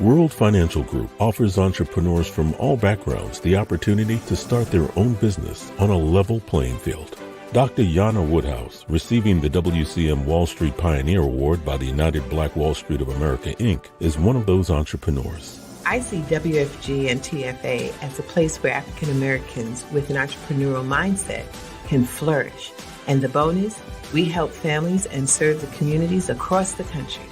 World Financial Group offers entrepreneurs from all backgrounds the opportunity to start their own business on a level playing field. Dr. Jana Woodhouse, receiving the WCM Wall Street Pioneer Award by the United Black Wall Street of America, Inc., is one of those entrepreneurs. I see WFG and TFA as a place where African Americans with an entrepreneurial mindset can flourish. And the bonus, we help families and serve the communities across the country.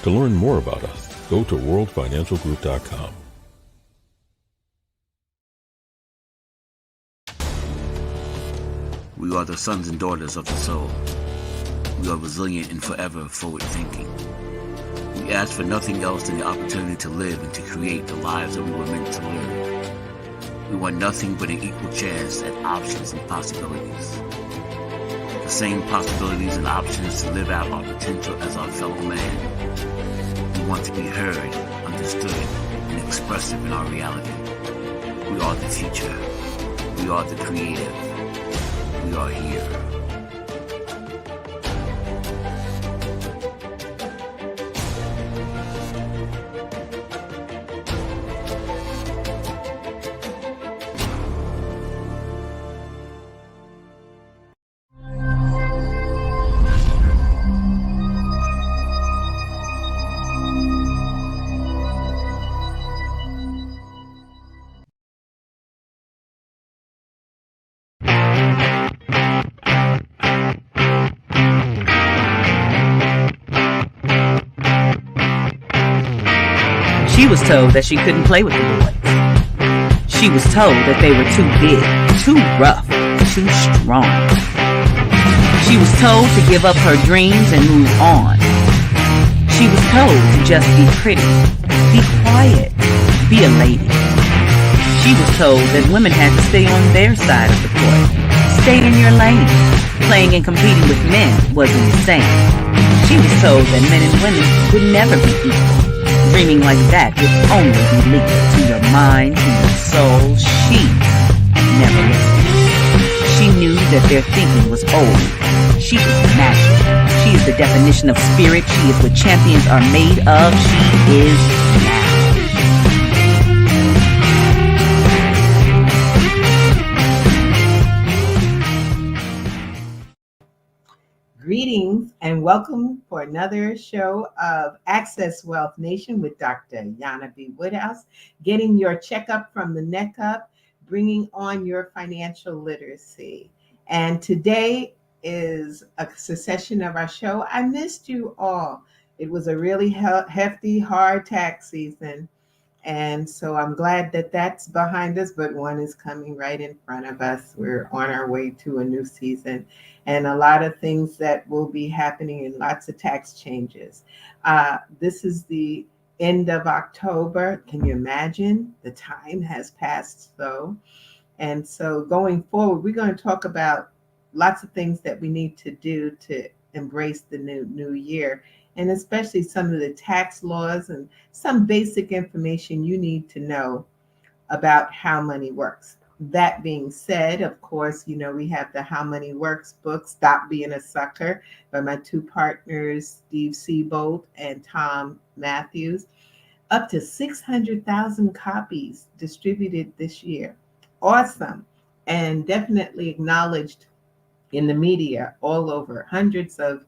To learn more about us, go to worldfinancialgroup.com. We are the sons and daughters of the soul. We are resilient and forever forward-thinking. We ask for nothing else than the opportunity to live and to create the lives that we were meant to live. We want nothing but an equal chance at options and possibilities. The same possibilities and options to live out our potential as our fellow man. We want to be heard, understood, and expressive in our reality. We are the future. We are the creative. We are here. She was told that she couldn't play with the boys. She was told that they were too big, too rough, too strong. She was told to give up her dreams and move on. She was told to just be pretty, be quiet, be a lady. She was told that women had to stay on their side of the court, stay in your lane. Playing and competing with men was insane. She was told that men and women would never be equal. Dreaming like that would only be lethal to your mind, to your soul. She never listened. She knew that their thinking was old. She was magic. She is the definition of spirit. She is what champions are made of. She is magic. Greetings and welcome for another show of Access Wealth Nation with Dr. Jana B. Woodhouse, getting your checkup from the neck up, bringing on your financial literacy. And today is a succession of our show. I missed you all. It was a really hefty, hard tax season. And so I'm glad that that's behind us, but one is coming right in front of us. We're on our way to a new season and a lot of things that will be happening and lots of tax changes. This is the end of October. Can you imagine? The time has passed so. And so going forward, we're going to talk about lots of things that we need to do to embrace the new year, and especially some of the tax laws and some basic information you need to know about how money works. That being said, of course, you know, we have the How Money Works book, Stop Being a Sucker, by my two partners, Steve Seabolt and Tom Matthews. Up to 600,000 copies distributed this year. Awesome. And definitely acknowledged in the media all over, hundreds of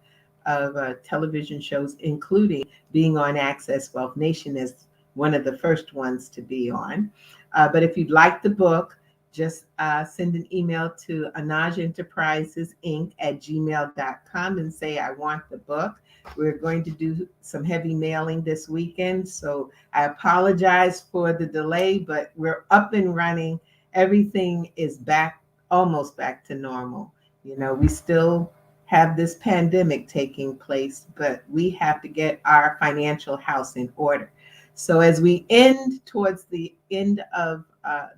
television shows, including being on Access Wealth Nation as one of the first ones to be on. But if you'd like the book, just send an email to anajenterprisesinc@gmail.com and say, I want the book. We're going to do some heavy mailing this weekend, so I apologize for the delay, but we're up and running. Everything is back, almost back to normal. You know, we still have this pandemic taking place, but we have to get our financial house in order. So as we end towards the end of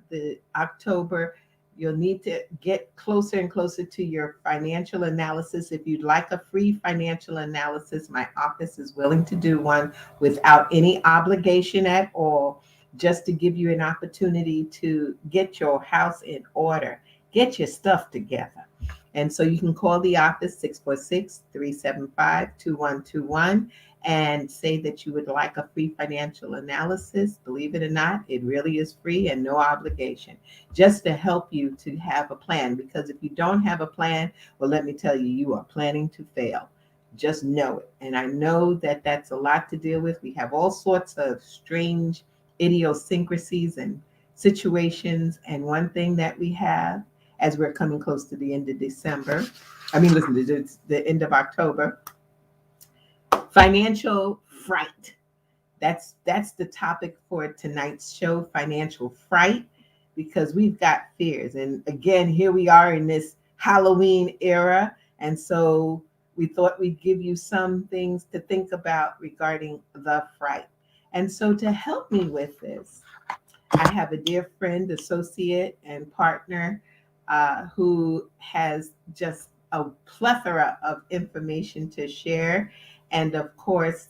the October, you'll need to get closer and closer to your financial analysis. If you'd like a free financial analysis, my office is willing to do one without any obligation at all, just to give you an opportunity to get your house in order, get your stuff together. And so you can call the office 646-375-2121 and say that you would like a free financial analysis. Believe it or not, it really is free and no obligation, just to help you to have a plan. Because if you don't have a plan, well, let me tell you, you are planning to fail. Just know it. And I know that that's a lot to deal with. We have all sorts of strange idiosyncrasies and situations. And one thing that we have, as we're coming close to the end of December, to the end of October, financial fright. That's the topic for tonight's show, financial fright, because we've got fears. And again, here we are in this Halloween era. And so we thought we'd give you some things to think about regarding the fright. And so to help me with this, I have a dear friend, associate, and partner who has just a plethora of information to share. And of course,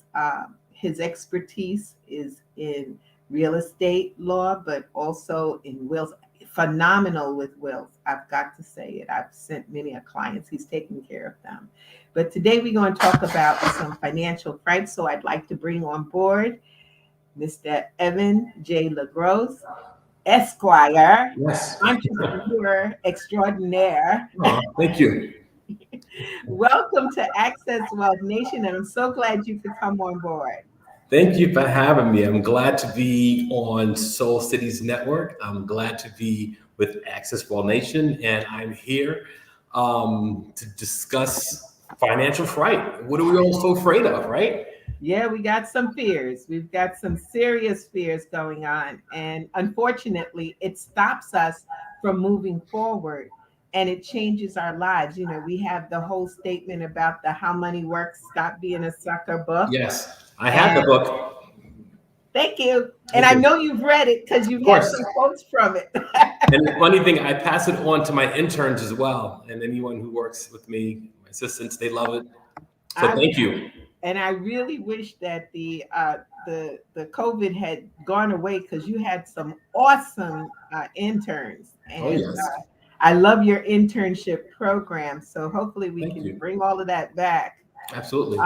his expertise is in real estate law, but also in wills. Phenomenal with wills. I've got to say it. I've sent many clients. He's taking care of them. But today we're going to talk about some financial fright. So I'd like to bring on board Mr. Evans J. Legros, Esquire, Yes. entrepreneur extraordinaire. Oh, thank you. Welcome to Access Wealth Nation, and I'm so glad you could come on board. Thank you for having me. I'm glad to be on Soul Cities Network. I'm glad to be with Access Wealth Nation, and I'm here to discuss financial fright. What are we all so afraid of, right? Yeah, we got some fears. We've got some serious fears going on, and unfortunately, it stops us from moving forward. And it changes our lives. You know, we have the whole statement about the How Money Works, Stop Being a Sucker book. Yes, I have the book. Thank you. And I know you've read it because you've had some quotes from it. And the funny thing, I pass it on to my interns as well. And anyone who works with me, my assistants, they love it. So thank you. And I really wish that the COVID had gone away, because you had some awesome interns. And I love your internship program. So hopefully we can bring all of that back. Absolutely.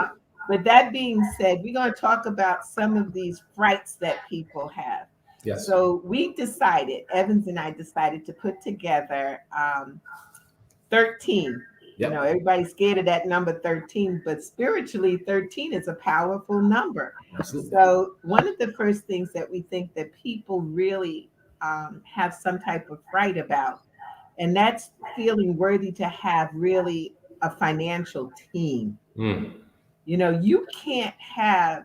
But that being said, we're going to talk about some of these frights that people have. Yes. So we decided, Evans and I decided to put together 13. Yep. You know, everybody's scared of that number 13, but spiritually, 13 is a powerful number. Absolutely. So one of the first things that we think that people really have some type of fright about, and that's feeling worthy to have really a financial team. Mm. You know, you can't have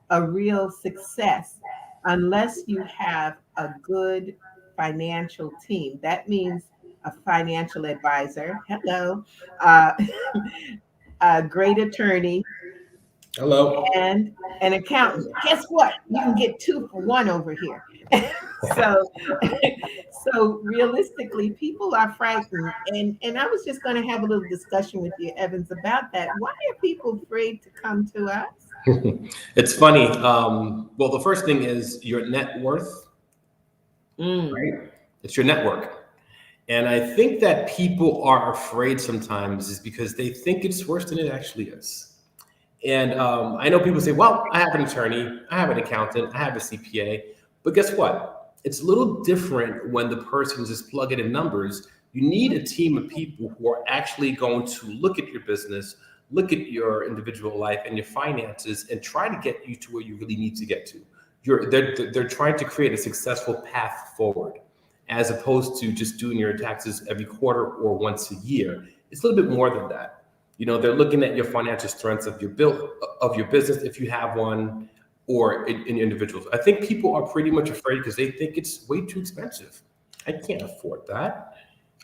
a real success unless you have a good financial team. That means a financial advisor, hello, a great attorney, hello, and an accountant. Guess what? You can get 2 for 1 over here. So realistically, people are frightened. And I was just going to have a little discussion with you, Evans, about that. Why are people afraid to come to us? It's funny. Well, the first thing is your net worth, right? It's your network. And I think that people are afraid sometimes is because they think it's worse than it actually is. And I know people say, well, I have an attorney, I have an accountant, I have a CPA. But guess what? It's a little different when the person just plugging in numbers. You need a team of people who are actually going to look at your business, look at your individual life and your finances, and try to get you to where you really need to get to. They're trying to create a successful path forward. as opposed to just doing your taxes every quarter or once a year. It's a little bit more than that. They're looking at your financial strengths of your business, if you have one, or in individuals. I think people are pretty much afraid because they think it's way too expensive. I can't afford that.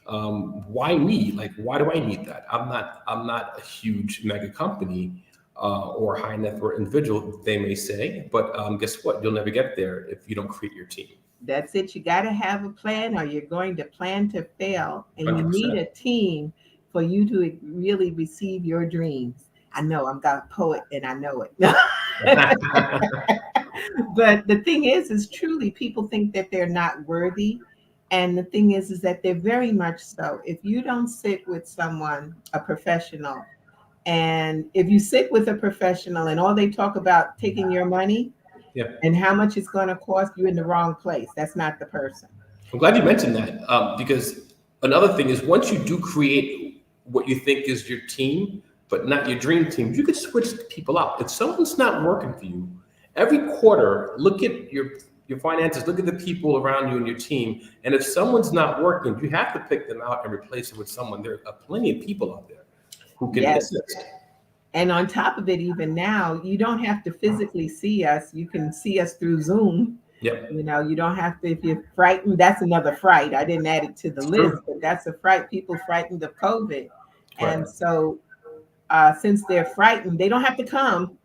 Why me? Like, why do I need that? I'm not a huge mega company or high net worth individual, they may say, but guess what? You'll never get there if you don't create your team. That's it. You got to have a plan, or you're going to plan to fail. And 100%. you need a team for you to really receive your dreams. I know I'm got a poet and I know it. But the thing is truly people think that they're not worthy. And the thing is that they're very much so. If you don't sit with someone, a professional, and if you sit with a professional and all they talk about taking your money and how much it's going to cost, you're in the wrong place. That's not the person. I'm glad you mentioned that because another thing is once you do create what you think is your team, but not your dream team, you could switch people out. If someone's not working for you, every quarter, look at your finances, look at the people around you and your team. And if someone's not working, you have to pick them out and replace it with someone. There are plenty of people out there who can assist. And on top of it, even now, you don't have to physically see us. You can see us through Zoom. Yep. You don't have to, if you're frightened, that's another fright. I didn't add it to the list, but that's a fright. People frightened of COVID. Right. And so since they're frightened, they don't have to come.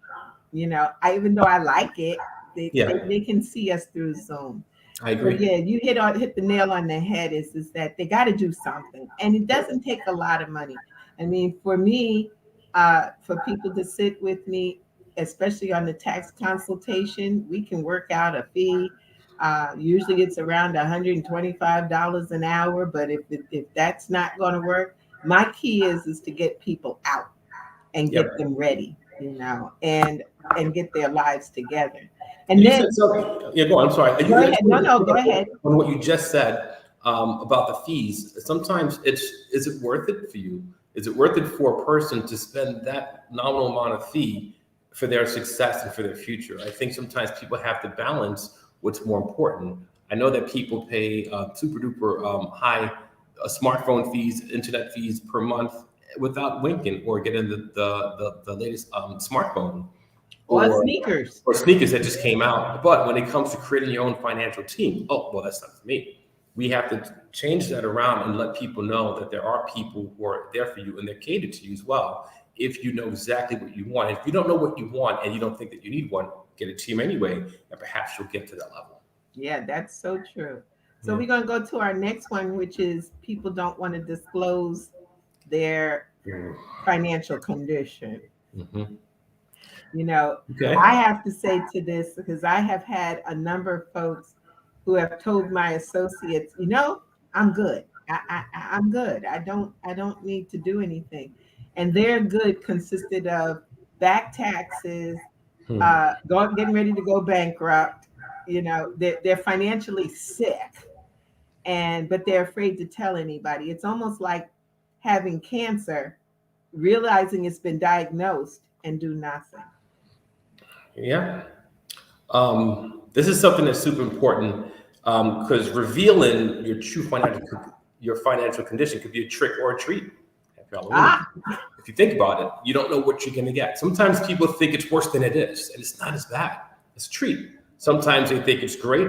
Even though I like it, they can see us through Zoom. I agree. But you hit the nail on the head is that they got to do something. And it doesn't take a lot of money. I mean, for me, for people to sit with me, especially on the tax consultation, we can work out a fee. Usually it's around $125 an hour. But if that's not going to work, my key is to get people out and get them ready, and get their lives together. And then, go on. I'm sorry. Go ahead. No, go ahead. On what you just said about the fees, sometimes is it worth it for you? Is it worth it for a person to spend that nominal amount of fee for their success and for their future? I think sometimes people have to balance what's more important. I know that people pay super duper high smartphone fees, internet fees per month without winking or getting the latest smartphone. Or sneakers. Or sneakers that just came out. But when it comes to creating your own financial team, that's not for me. We have to change that around and let people know that there are people who are there for you and they're catered to you as well. If you know exactly what you want. If you don't know what you want and you don't think that you need one, get a team anyway, and perhaps you'll get to that level. Yeah, that's so true. So we're going to go to our next one, which is people don't want to disclose their financial condition. Mm-hmm. I have to say to this, because I have had a number of folks who have told my associates, I'm good. I'm good. I don't need to do anything. And their good consisted of back taxes, getting ready to go bankrupt. They're financially sick, but they're afraid to tell anybody. It's almost like having cancer, realizing it's been diagnosed and do nothing. Yeah. This is something that's super important because revealing your true financial condition could be a trick or a treat. If you think about it, you don't know what you're going to get. Sometimes people think it's worse than it is, and it's not as bad. It's a treat. Sometimes they think it's great,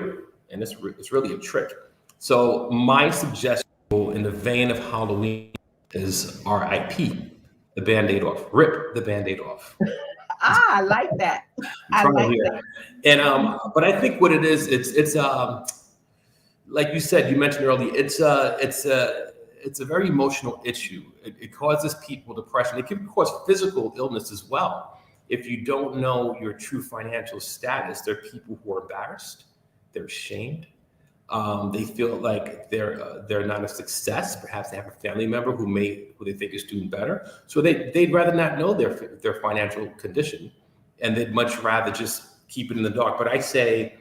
and it's really a trick. So my suggestion in the vein of Halloween is RIP, the Band-Aid off. Rip the Band-Aid off. I like that. I like that. And but I think what it is, it's like you said, you mentioned earlier, it's a very emotional issue. It causes people depression. It can cause physical illness as well. If you don't know your true financial status, there are people who are embarrassed, they're ashamed. They feel like they're not a success. Perhaps they have a family member who they think is doing better. So they'd rather not know their financial condition, and they'd much rather just keep it in the dark. But I say,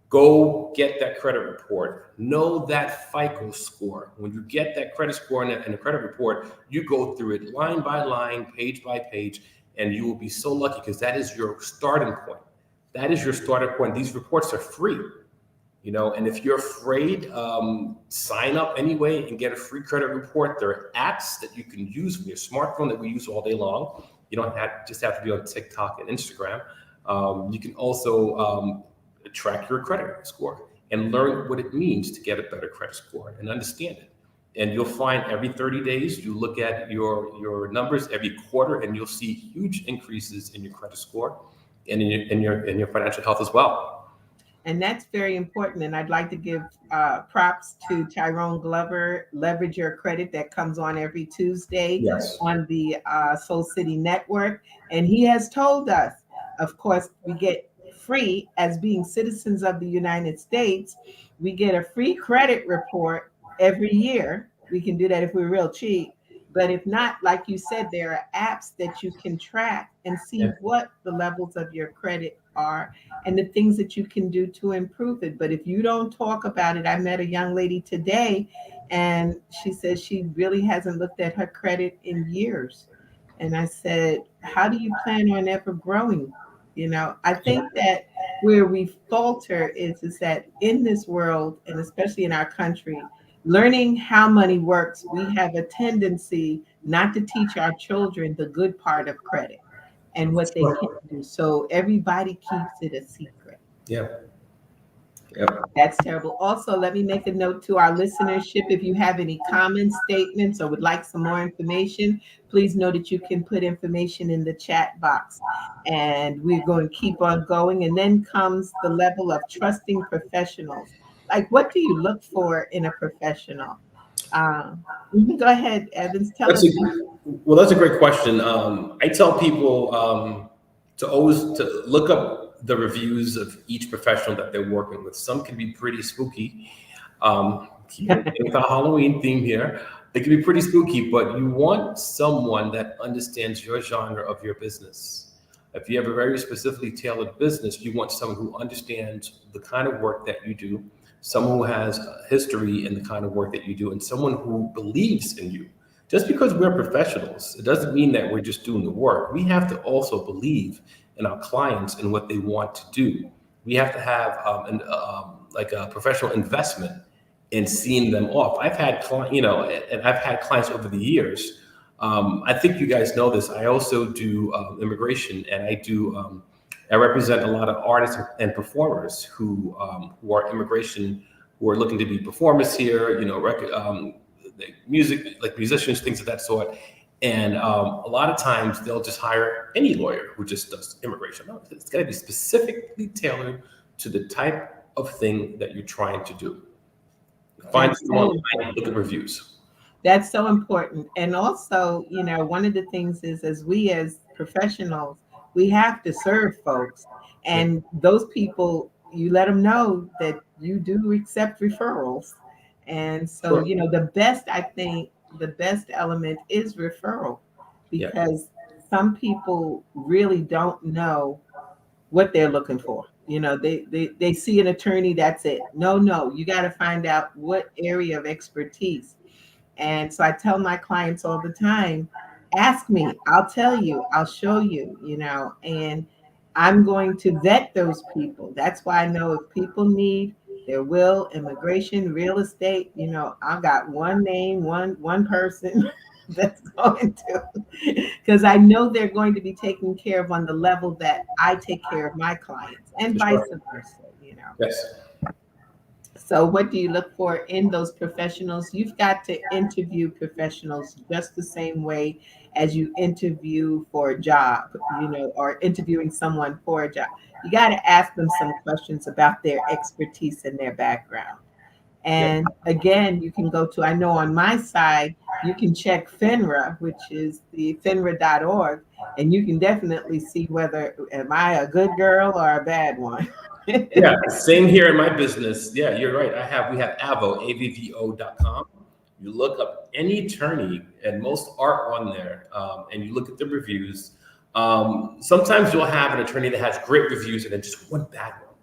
go get that credit report. Know that FICO score. When you get that credit score and the credit report, you go through it line by line, page by page, and you will be so lucky because that is your starting point. That is your starting point. These reports are free. And if you're afraid, sign up anyway and get a free credit report. There are apps that you can use with your smartphone that we use all day long. You don't just have to be on TikTok and Instagram. You can also track your credit score and learn what it means to get a better credit score and understand it. And you'll find every 30 days, you look at your numbers every quarter, and you'll see huge increases in your credit score and in your financial health as well. And that's very important. And I'd like to give props to Tyrone Glover, Leverage Your Credit, that comes on every Tuesday on the Soul City Network. And he has told us, of course, we get free as being citizens of the United States. We get a free credit report every year. We can do that if we're real cheap. But if not, like you said, there are apps that you can track and see what the levels of your credit are and the things that you can do to improve it. But if you don't talk about it, I met a young lady today, and she says she really hasn't looked at her credit in years. And I said, how do you plan on ever growing? I think that where we falter is that in this world, and especially in our country, learning how money works, we have a tendency not to teach our children the good part of credit and what they can do. So everybody keeps it a secret. Yep. That's terrible. Also, let me make a note to our listenership. If you have any comments, statements, or would like some more information, please know that you can put information in the chat box. And we're going to keep on going. And then comes the level of trusting professionals. Like, what do you look for in a professional? Go ahead, Evans. Tell us. Well, that's a great question. I tell people to always look up the reviews of each professional that they're working with. Some can be pretty spooky. With the Halloween theme here, they can be pretty spooky, but you want someone that understands your genre of your business. If you have a very specifically tailored business, you want someone who understands the kind of work that you do, someone who has a history in the kind of work that you do, and someone who believes in you. Just because we're professionals, it doesn't mean that we're just doing the work. We have to also believe in our clients and what they want to do. We have to have a professional investment in seeing them off. I've had clients over the years. I think you guys know this. I also do immigration, and I represent a lot of artists and performers who are immigration, who are looking to be performers here, music, like musicians, things of that sort. And a lot of times they'll just hire any lawyer who just does immigration. No, it's got to be specifically tailored to the type of thing that you're trying to do. Find someone and look at reviews. That's so important. And also, one of the things is, as professionals, we have to serve folks. And those people, you let them know that you do accept referrals. And so, the best element is referral, because some people really don't know what they're looking for. They see an attorney, that's it. No, you got to find out what area of expertise. And so I tell my clients all the time, ask me, I'll tell you, I'll show you, and I'm going to vet those people. That's why I know if people need their will, immigration, real estate, I've got one name, one person that's going to, because I know they're going to be taken care of on the level that I take care of my clients, and vice versa, Yes. So what do you look for in those professionals? You've got to interview professionals just the same way as you interview for a job, or interviewing someone for a job. You got to ask them some questions about their expertise and their background. And again, you can go to, I know on my side, you can check FINRA, which is the FINRA.org, and you can definitely see whether, am I a good girl or a bad one? Yeah, same here in my business. Yeah, you're right. We have AVO, AVVO.com. You look up any attorney, and most are on there, and you look at the reviews. Sometimes you'll have an attorney that has great reviews and then just one bad one.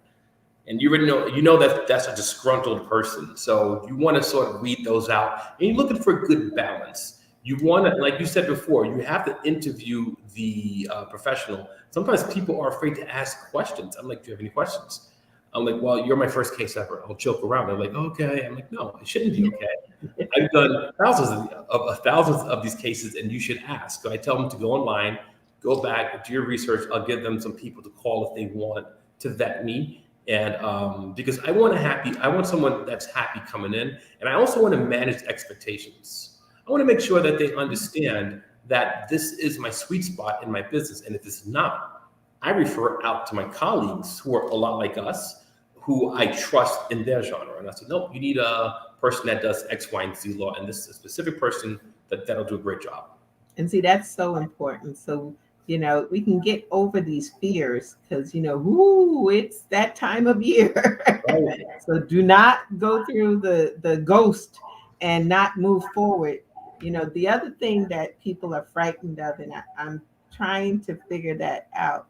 And you already know that that's a disgruntled person. So you want to sort of weed those out, and you're looking for a good balance. You want to, like you said before, you have to interview the professional. Sometimes people are afraid to ask questions. I'm like, do you have any questions? I'm like, well, you're my first case ever. I'll joke around. They're like, okay. I'm like, no, it shouldn't be okay. I've done thousands of these cases, and you should ask. So I tell them to go online, go back, do your research. I'll give them some people to call if they want to vet me. And because I want someone that's happy coming in. And I also want to manage expectations. I want to make sure that they understand that this is my sweet spot in my business. And if it's not, I refer out to my colleagues who are a lot like us, who I trust in their genre. And I said, no, you need a person that does X, Y, and Z law. And this is a specific person that'll do a great job. And see, that's so important. So, we can get over these fears because, it's that time of year. Right. So do not go through the ghost and not move forward. The other thing that people are frightened of, and I'm trying to figure that out.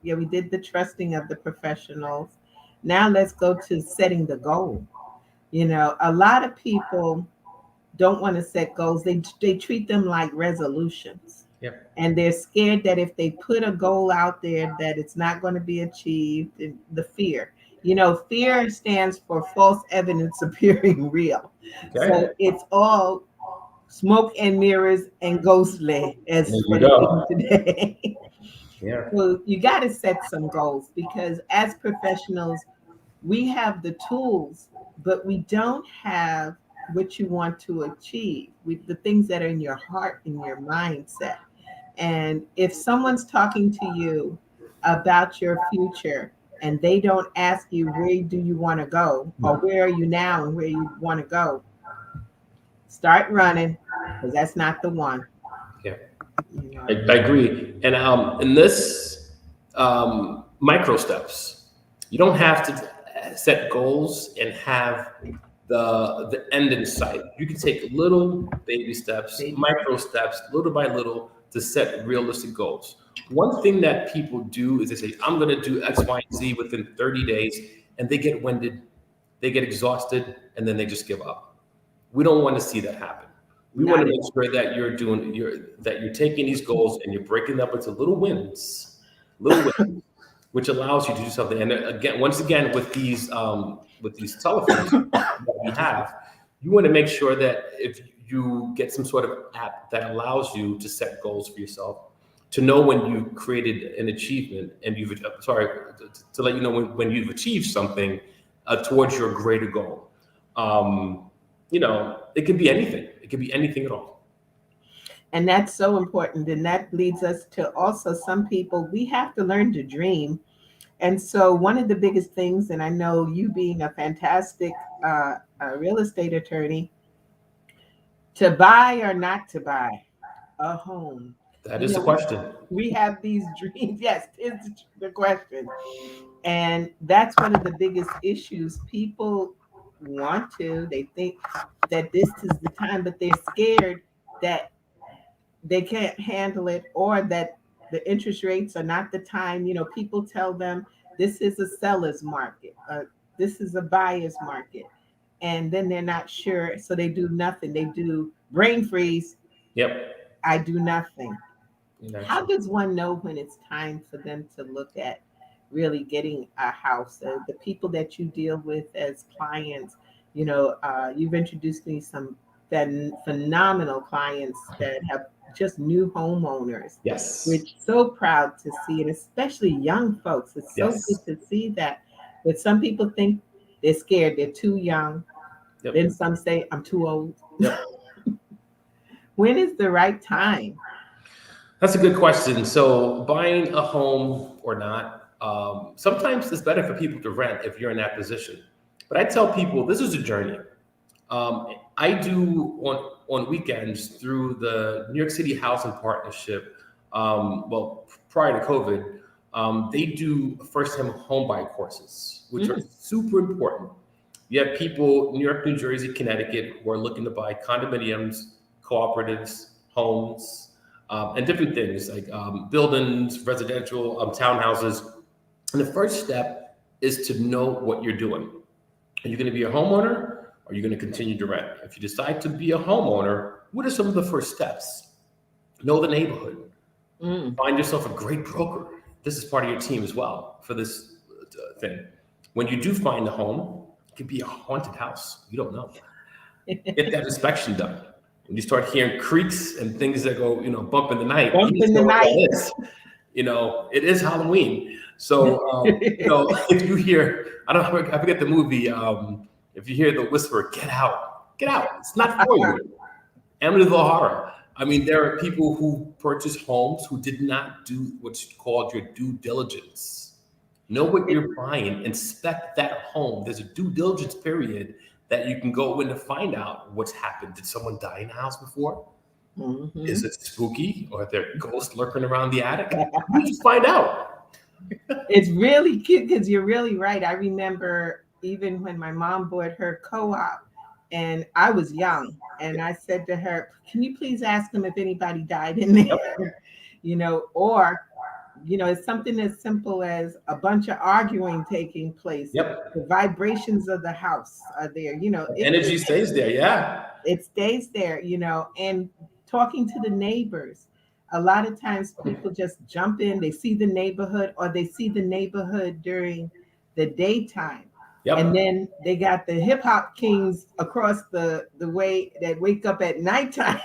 We did the trusting of the professionals. Now let's go to setting the goal. A lot of people don't want to set goals. They treat them like resolutions. Yep. And they're scared that if they put a goal out there that it's not going to be achieved. And the fear. Fear stands for false evidence appearing real. Okay. So it's all smoke and mirrors and ghostly as There you go. today. Yeah. So you got to set some goals because as professionals, we have the tools, but we don't have what you want to achieve with the things that are in your heart, in your mindset. And if someone's talking to you about your future and they don't ask you, where do you want to go? Or where are you now and where you want to go? Start running because that's not the one. Yeah, I agree. And in this micro steps, you don't have to set goals and have the end in sight. You can take little baby steps, micro steps, little by little to set realistic goals. One thing that people do is they say, I'm going to do X, Y, and Z within 30 days, and they get winded, they get exhausted, and then they just give up. We don't want to see that happen. We want to make sure that you're taking these goals and you're breaking them up into little wins, which allows you to do something. And again, once again, with these telephones that we have, you want to make sure that if you get some sort of app that allows you to set goals for yourself, to know when you created an achievement and to let you know when you've achieved something towards your greater goal. It can be anything. It can be anything at all. And that's so important. And that leads us to also some people, we have to learn to dream. And so one of the biggest things, and I know you being a fantastic real estate attorney, to buy or not to buy a home. That is the question. We have these dreams. Yes, it's the question. And that's one of the biggest issues. People they think that this is the time, but they're scared that they can't handle it or that the interest rates are not the time. People tell them this is a seller's market. This is a buyer's market. And then they're not sure. So they do nothing. They do brain freeze. Yep. I do nothing. Exactly. How does one know when it's time for them to look at really getting a house? The people that you deal with as clients, you've introduced me some phenomenal clients that have just new homeowners. Yes. Which so proud to see, and especially young folks. It's so good to see that. But some people think they're scared, they're too young. Yep. Then some say, I'm too old. Yep. When is the right time? That's a good question. So buying a home or not, sometimes it's better for people to rent if you're in that position. But I tell people this is a journey. I do on weekends through the New York City Housing Partnership. Prior to COVID, they do first-time home buyer courses, which are super important. You have people, New York, New Jersey, Connecticut, who are looking to buy condominiums, cooperatives, homes, and different things like buildings, residential, townhouses. And the first step is to know what you're doing. Are you going to be a homeowner? Or are you going to continue to rent? If you decide to be a homeowner, what are some of the first steps? Know the neighborhood. Find yourself a great broker. This is part of your team as well for this thing. When you do find a home, it could be a haunted house. You don't know. Get that inspection done. When you start hearing creaks and things that go, bump in the night, Bump you in know the what night. that is. It is Halloween. So, if you hear, I forget the movie. If you hear the whisper, get out, it's not for you. Amityville Horror. I mean, there are people who purchase homes who did not do what's called your due diligence. Know what you're buying, inspect that home. There's a due diligence period that you can go in to find out what's happened. Did someone die in the house before? Mm-hmm. Is it spooky, or are there ghosts lurking around the attic? You just find out. It's really cute because you're really right. I remember even when my mom bought her co-op, and I was young, and I said to her, "Can you please ask them if anybody died in there?" Or it's something as simple as a bunch of arguing taking place. Yep. The vibrations of the house are there. Energy stays there. Yeah. It stays there. And talking to the neighbors. A lot of times people just jump in, they see the neighborhood, or they see the neighborhood during the daytime. Yep. And then they got the hip hop kings across the way that wake up at nighttime.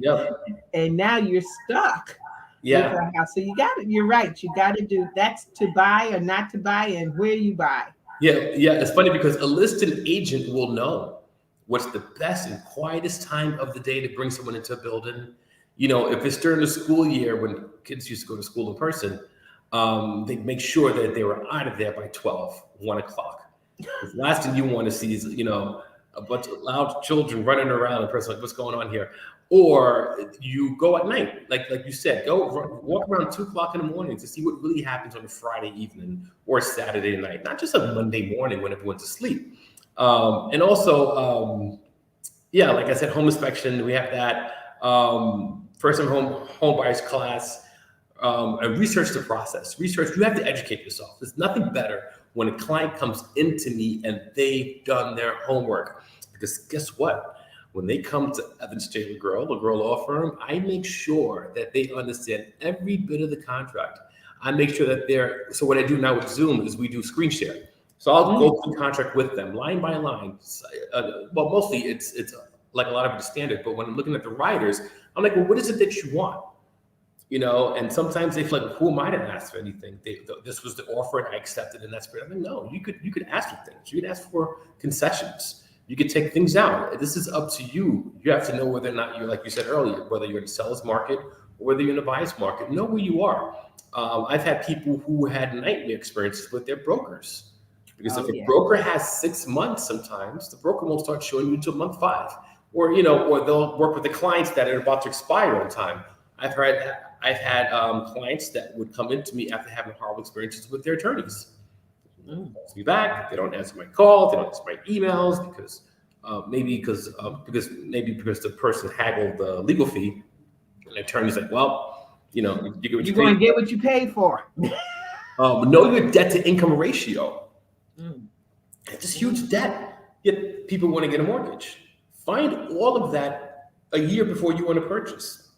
Yep. And now you're stuck. Yeah. With a house. So you're right. You got to do that's to buy or not to buy and where you buy. Yeah. It's funny because a listed agent will know what's the best and quietest time of the day to bring someone into a building. If it's during the school year when kids used to go to school in person, they make sure that they were out of there by 1 o'clock. The last thing you want to see is, a bunch of loud children running around and person like, what's going on here? Or you go at night, like you said, walk around 2 o'clock in the morning to see what really happens on a Friday evening or Saturday night, not just a Monday morning when everyone's asleep. And also, like I said, home inspection, we have that. First time home buyers class, and research the process. You have to educate yourself. There's nothing better when a client comes into me and they've done their homework. Because guess what? When they come to Evans Legros, Legros Law Firm, I make sure that they understand every bit of the contract. I make sure that so what I do now with Zoom is we do screen share. So I'll go through the contract with them line by line. Well, mostly it's like a lot of it is standard, but when I'm looking at the writers, I'm like, well, what is it that you want? And sometimes they feel like, who am I to ask for anything? This was the offer and I accepted, and that's great. I'm like, no, you could ask for things. You could ask for concessions. You could take things out. This is up to you. You have to know whether or not you're, like you said earlier, whether you're in the seller's market or whether you're in the buyer's market. Know where you are. I've had people who had nightmare experiences with their brokers. Because if a broker has 6 months, sometimes the broker won't start showing you until month 5. Or they'll work with the clients that are about to expire on time. I've had clients that would come into me after having horrible experiences with their attorneys. Calls me back. They don't answer my call. They don't answer my emails because the person haggled the legal fee. And the attorney's like, well, you get what you're going to get what you paid for. Know your debt to income ratio. It's this huge debt. Yet people want to get a mortgage. Find all of that a year before you want to purchase,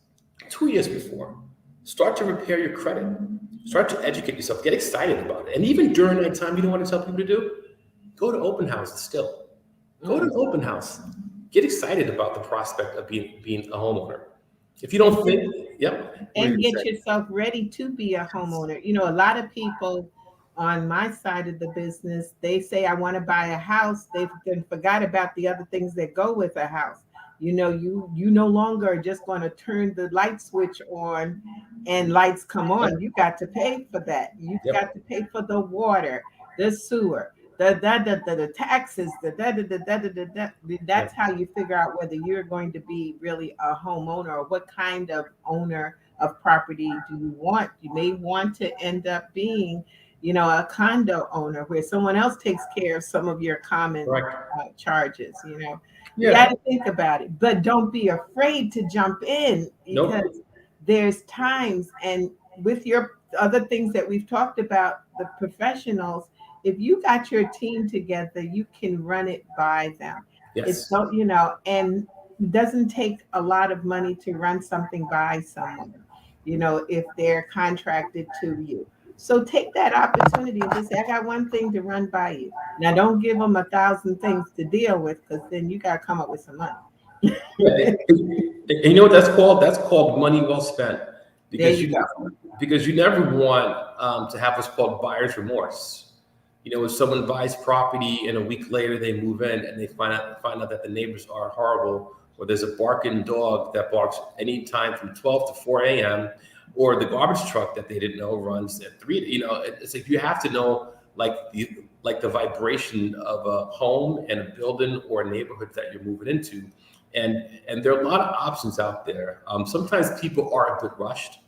2 years before. Start to repair your credit. Start to educate yourself. Get excited about it. And even during that time, you know what I tell people to do? Go to open houses still. Go to an open house. Get excited about the prospect of being a homeowner. If you don't think, And get yourself ready to be a homeowner. A lot of people on my side of the business, they say, I want to buy a house. They've then forgot about the other things that go with a house. You no longer are just going to turn the light switch on and lights come on. You got to pay for that. You got to pay for the water, the sewer, the taxes, That's how you figure out whether you're going to be really a homeowner or what kind of owner of property do you want. You may want to end up being a condo owner where someone else takes care of some of your common charges, You got to think about it, but don't be afraid to jump in because there's times, and with your other things that we've talked about, the professionals, if you got your team together, you can run it by them. Yes. It's so, and it doesn't take a lot of money to run something by someone, if they're contracted to you. So take that opportunity and just say, I got one thing to run by you. Now, don't give them 1,000 things to deal with, because then you got to come up with some money. Yeah, and you know what that's called? That's called money well spent. There Because you go. because you never want to have what's called buyer's remorse. You know, if someone buys property and a week later they move in and they find out that the neighbors are horrible, or there's a barking dog that barks anytime from 12 to 4 a.m., or the garbage truck that they didn't know runs at 3. You know, it's like you have to know the vibration of a home and a building or a neighborhood that you're moving into. And there are a lot of options out there. Sometimes people are a bit rushed.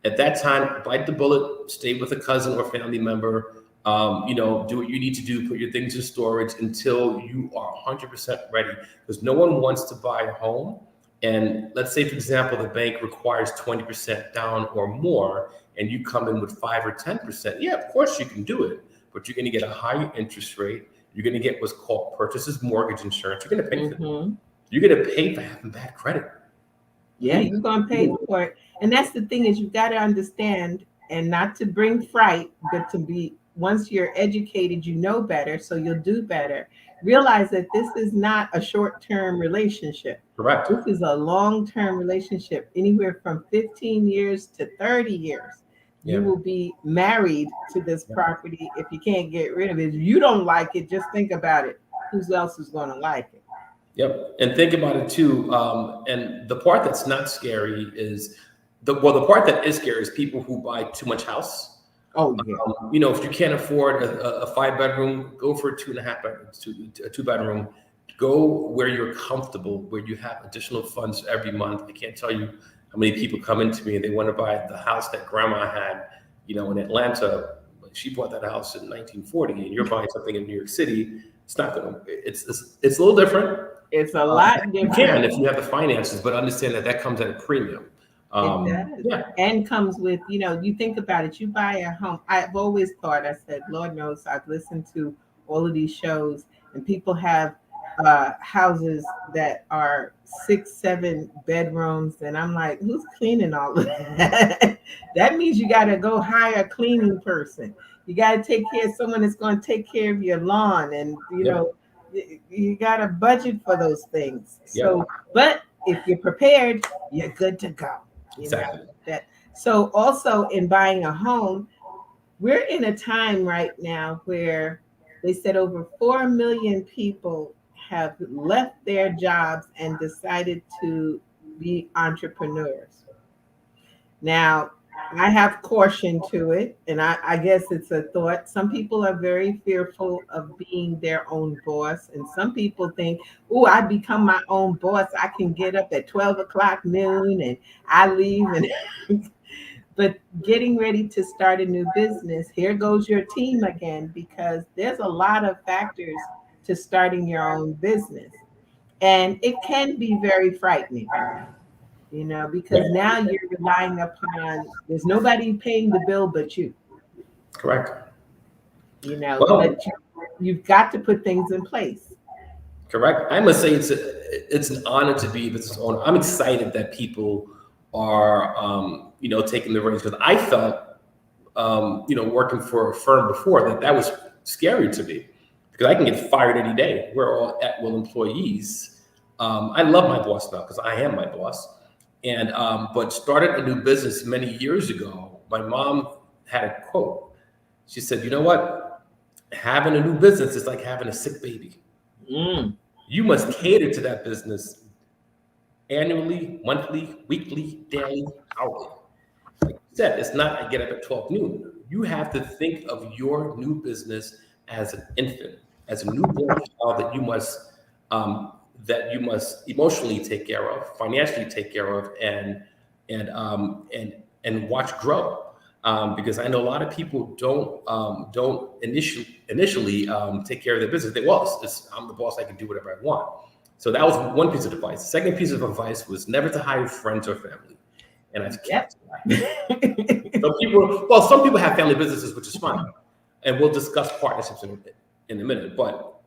At that time, bite the bullet, stay with a cousin or family member. You know, do what you need to do, put your things in storage until you are 100% ready. Because no one wants to buy a home. And let's say, for example, the bank requires 20% down or more, and you come in with 5 or 10%. Yeah, of course you can do it, but you're going to get a higher interest rate. You're going to get what's called purchaser's mortgage insurance. You're going to pay for it. You're going to pay for having bad credit. Yeah, you're going to pay for it. And that's the thing, is you got to understand, and not to bring fright, but to be, once you're educated, you know better, so you'll do better. Realize that this is not a short-term relationship. Correct. This is a long-term relationship, anywhere from 15 years to 30 years. You will be married to this property if you can't get rid of it. If you don't like it, just think about it. Who else is going to like it? Yep. And think about it too. And the part that's not scary is the part that is scary is people who buy too much house. Oh, yeah. You know, if you can't afford a 5-bedroom, go for a 2.5 bedrooms, a 2-bedroom. Go where you're comfortable, where you have additional funds every month. I can't tell you how many people come into me and they want to buy the house that grandma had, you know, in Atlanta. She bought that house in 1940, and you're buying something in New York City. It's not going to. It's a little different. It's a lot different. You can if you have the finances, but understand that comes at a premium. It does. Yeah. And comes with, you know, you think about it, you buy a home. I've always thought, I said, Lord knows, I've listened to all of these shows, and people have houses that are 6-7 bedrooms, and I'm like, who's cleaning all of that? That means you got to go hire a cleaning person. You got to take care of someone that's going to take care of your lawn, and you know, you got to budget for those things. So, but if you're prepared, you're good to go. You know that. So also in buying a home, we're in a time right now where they said over 4 million people have left their jobs and decided to be entrepreneurs. Now, I have caution to it, and I guess it's a thought. Some people are very fearful of being their own boss, and some people think, oh, I become my own boss. I can get up at 12 o'clock noon and I leave. And but getting ready to start a new business, here goes your team again, because there's a lot of factors to starting your own business. And it can be very frightening. You know, because now you're relying upon, there's nobody paying the bill but you. Correct. You know, but you've got to put things in place. Correct. I must say it's an honor to be business owner. I'm excited that people are, you know, taking the reins, because I felt, you know, working for a firm before that was scary to me, because I can get fired any day. We're all at-will employees. I love my boss now because I am my boss. And but started a new business many years ago. My mom had a quote. She said, "You know what? Having a new business is like having a sick baby. You must cater to that business annually, monthly, weekly, daily, hourly. Like you said, it's not I get up at 12 noon. You have to think of your new business as an infant, as a newborn child that you must emotionally take care of, financially take care of, and watch grow. Because I know a lot of people don't initially take care of their business. I'm the boss, I can do whatever I want. So that was one piece of advice. The second piece of advice was never to hire friends or family. And I've kept some people have family businesses, which is fine. And we'll discuss partnerships in a minute. But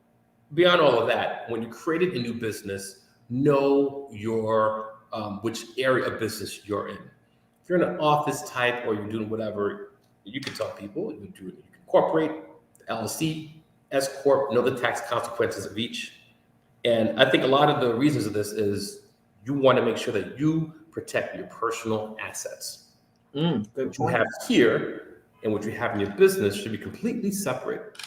beyond all of that, when you created a new business, know your which area of business you're in. If you're in an office type or you're doing whatever, You can tell people, you can incorporate LLC, S corp, know the tax consequences of each. And I think a lot of the reasons of this is you want to make sure that you protect your personal assets. What you have here and what you have in your business should be completely separate.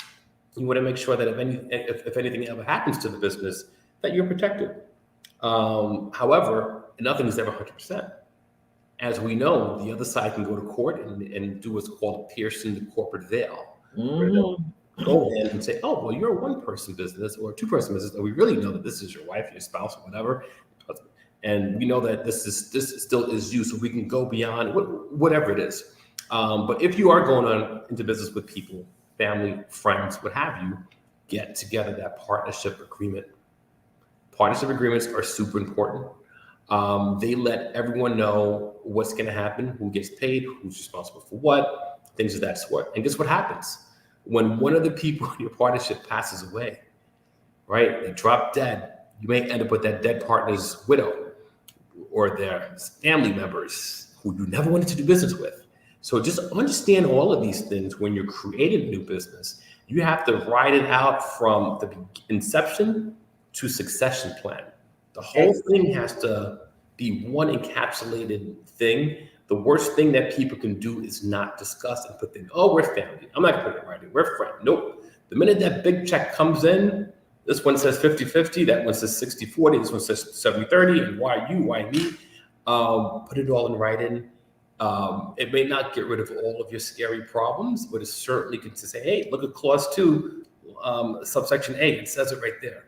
You want to make sure that if anything ever happens to the business, that you're protected. However, nothing is ever 100%. As we know, the other side can go to court and do what's called piercing the corporate veil. Go in and say, oh, well, you're a one-person business or a two-person business, and we really know that this is your wife, your spouse, or whatever, and we know that this still is you, so we can go beyond whatever it is. But if you are going on into business with people, family, friends, what have you, get together that partnership agreement. Partnership agreements are super important. They let everyone know what's going to happen, who gets paid, who's responsible for what, things of that sort. And guess what happens? When one of the people in your partnership passes away, right, they drop dead, you may end up with that dead partner's widow or their family members who you never wanted to do business with. So just understand all of these things when you're creating a new business. You have to write it out from the inception to succession plan. The whole thing has to be one encapsulated thing. The worst thing that people can do is not discuss and put things, oh, we're family. I'm not going to put it right here. We're friends. Nope. The minute that big check comes in, this one says 50-50, that one says 60-40, this one says 70-30, and why you, why me? Put it all in writing. It may not get rid of all of your scary problems, but it certainly can say, hey, look at clause 2, subsection A. It says it right there.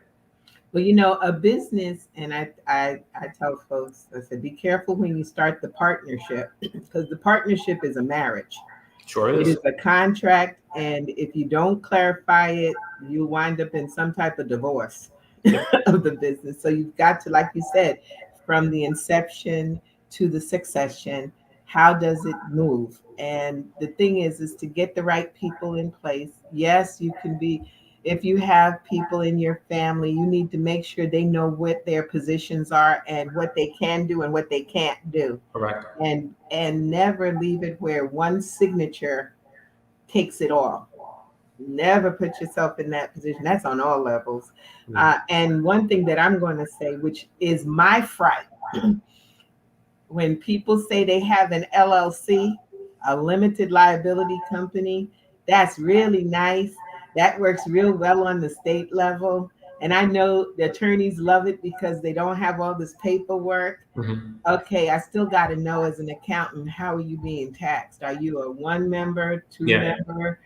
Well, a business, and I tell folks, I said, be careful when you start the partnership, because the partnership is a marriage. Sure is. It is a contract, and if you don't clarify it, you wind up in some type of divorce of the business. So you've got to, like you said, from the inception to the succession, how does it move? And the thing is to get the right people in place. Yes, you can be. If you have people in your family, you need to make sure they know what their positions are and what they can do and what they can't do. Correct. And never leave it where one signature takes it all. Never put yourself in that position. That's on all levels. And one thing that I'm going to say, which is my fright, when people say they have an LLC, a limited liability company, that's really nice. That works real well on the state level. And I know the attorneys love it because they don't have all this paperwork. Okay, I still got to know as an accountant, how are you being taxed? Are you a 1 member, 2 member?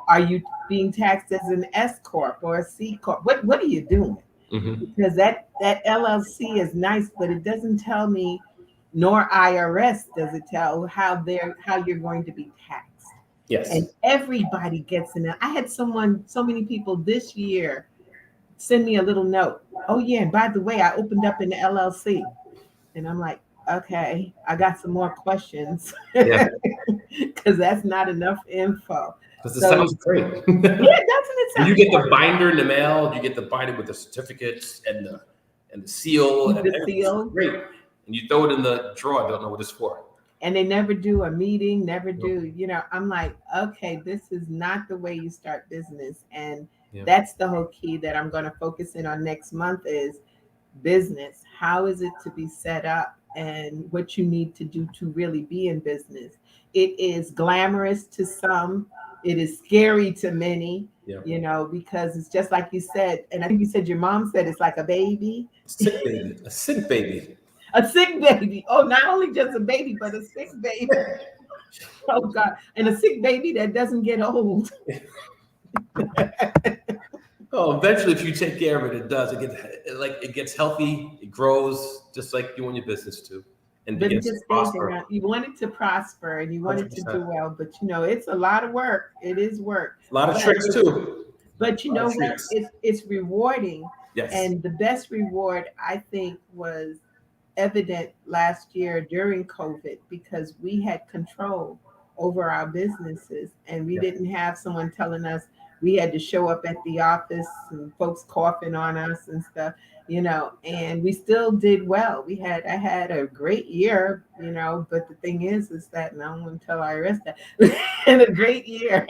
Are you being taxed as an S corp or a C corp? What are you doing? Because that LLC is nice, but it doesn't tell me, nor IRS does it tell how you're going to be taxed. Yes. And everybody gets in it. I had so many people this year send me a little note. Oh yeah, and by the way, I opened up an LLC. And I'm like, okay, I got some more questions. Because that's not enough info. Because it sounds great. Yeah, doesn't it sound You get the binder in the mail, you get the binder with the certificates and the seal. The seal. Great. And you throw it in the drawer, don't know what it's for. And they never do a meeting, never do, I'm like, okay, this is not the way you start business. And that's the whole key that I'm going to focus in on next month is business. How is it to be set up and what you need to do to really be in business? It is glamorous to some. It is scary to many, because it's just like you said. And I think you said your mom said it's like a baby. Sick baby. A sick baby. A sick baby. Oh, not only just a baby, but a sick baby. Oh, God. And a sick baby that doesn't get old. Oh, eventually, if you take care of it, it does. It gets healthy. It grows, just like you want your business to. And begins to prosper. You want it to prosper and you want 100%. It to do well. But, it's a lot of work. It is work. A lot of tricks, too. But you know what? It's rewarding. Yes. And the best reward, I think, was evident last year during COVID because we had control over our businesses and we didn't have someone telling us we had to show up at the office and folks coughing on us and stuff, and we still did well. I had a great year, but the thing is that, and I don't want to tell IRS that, in a great year.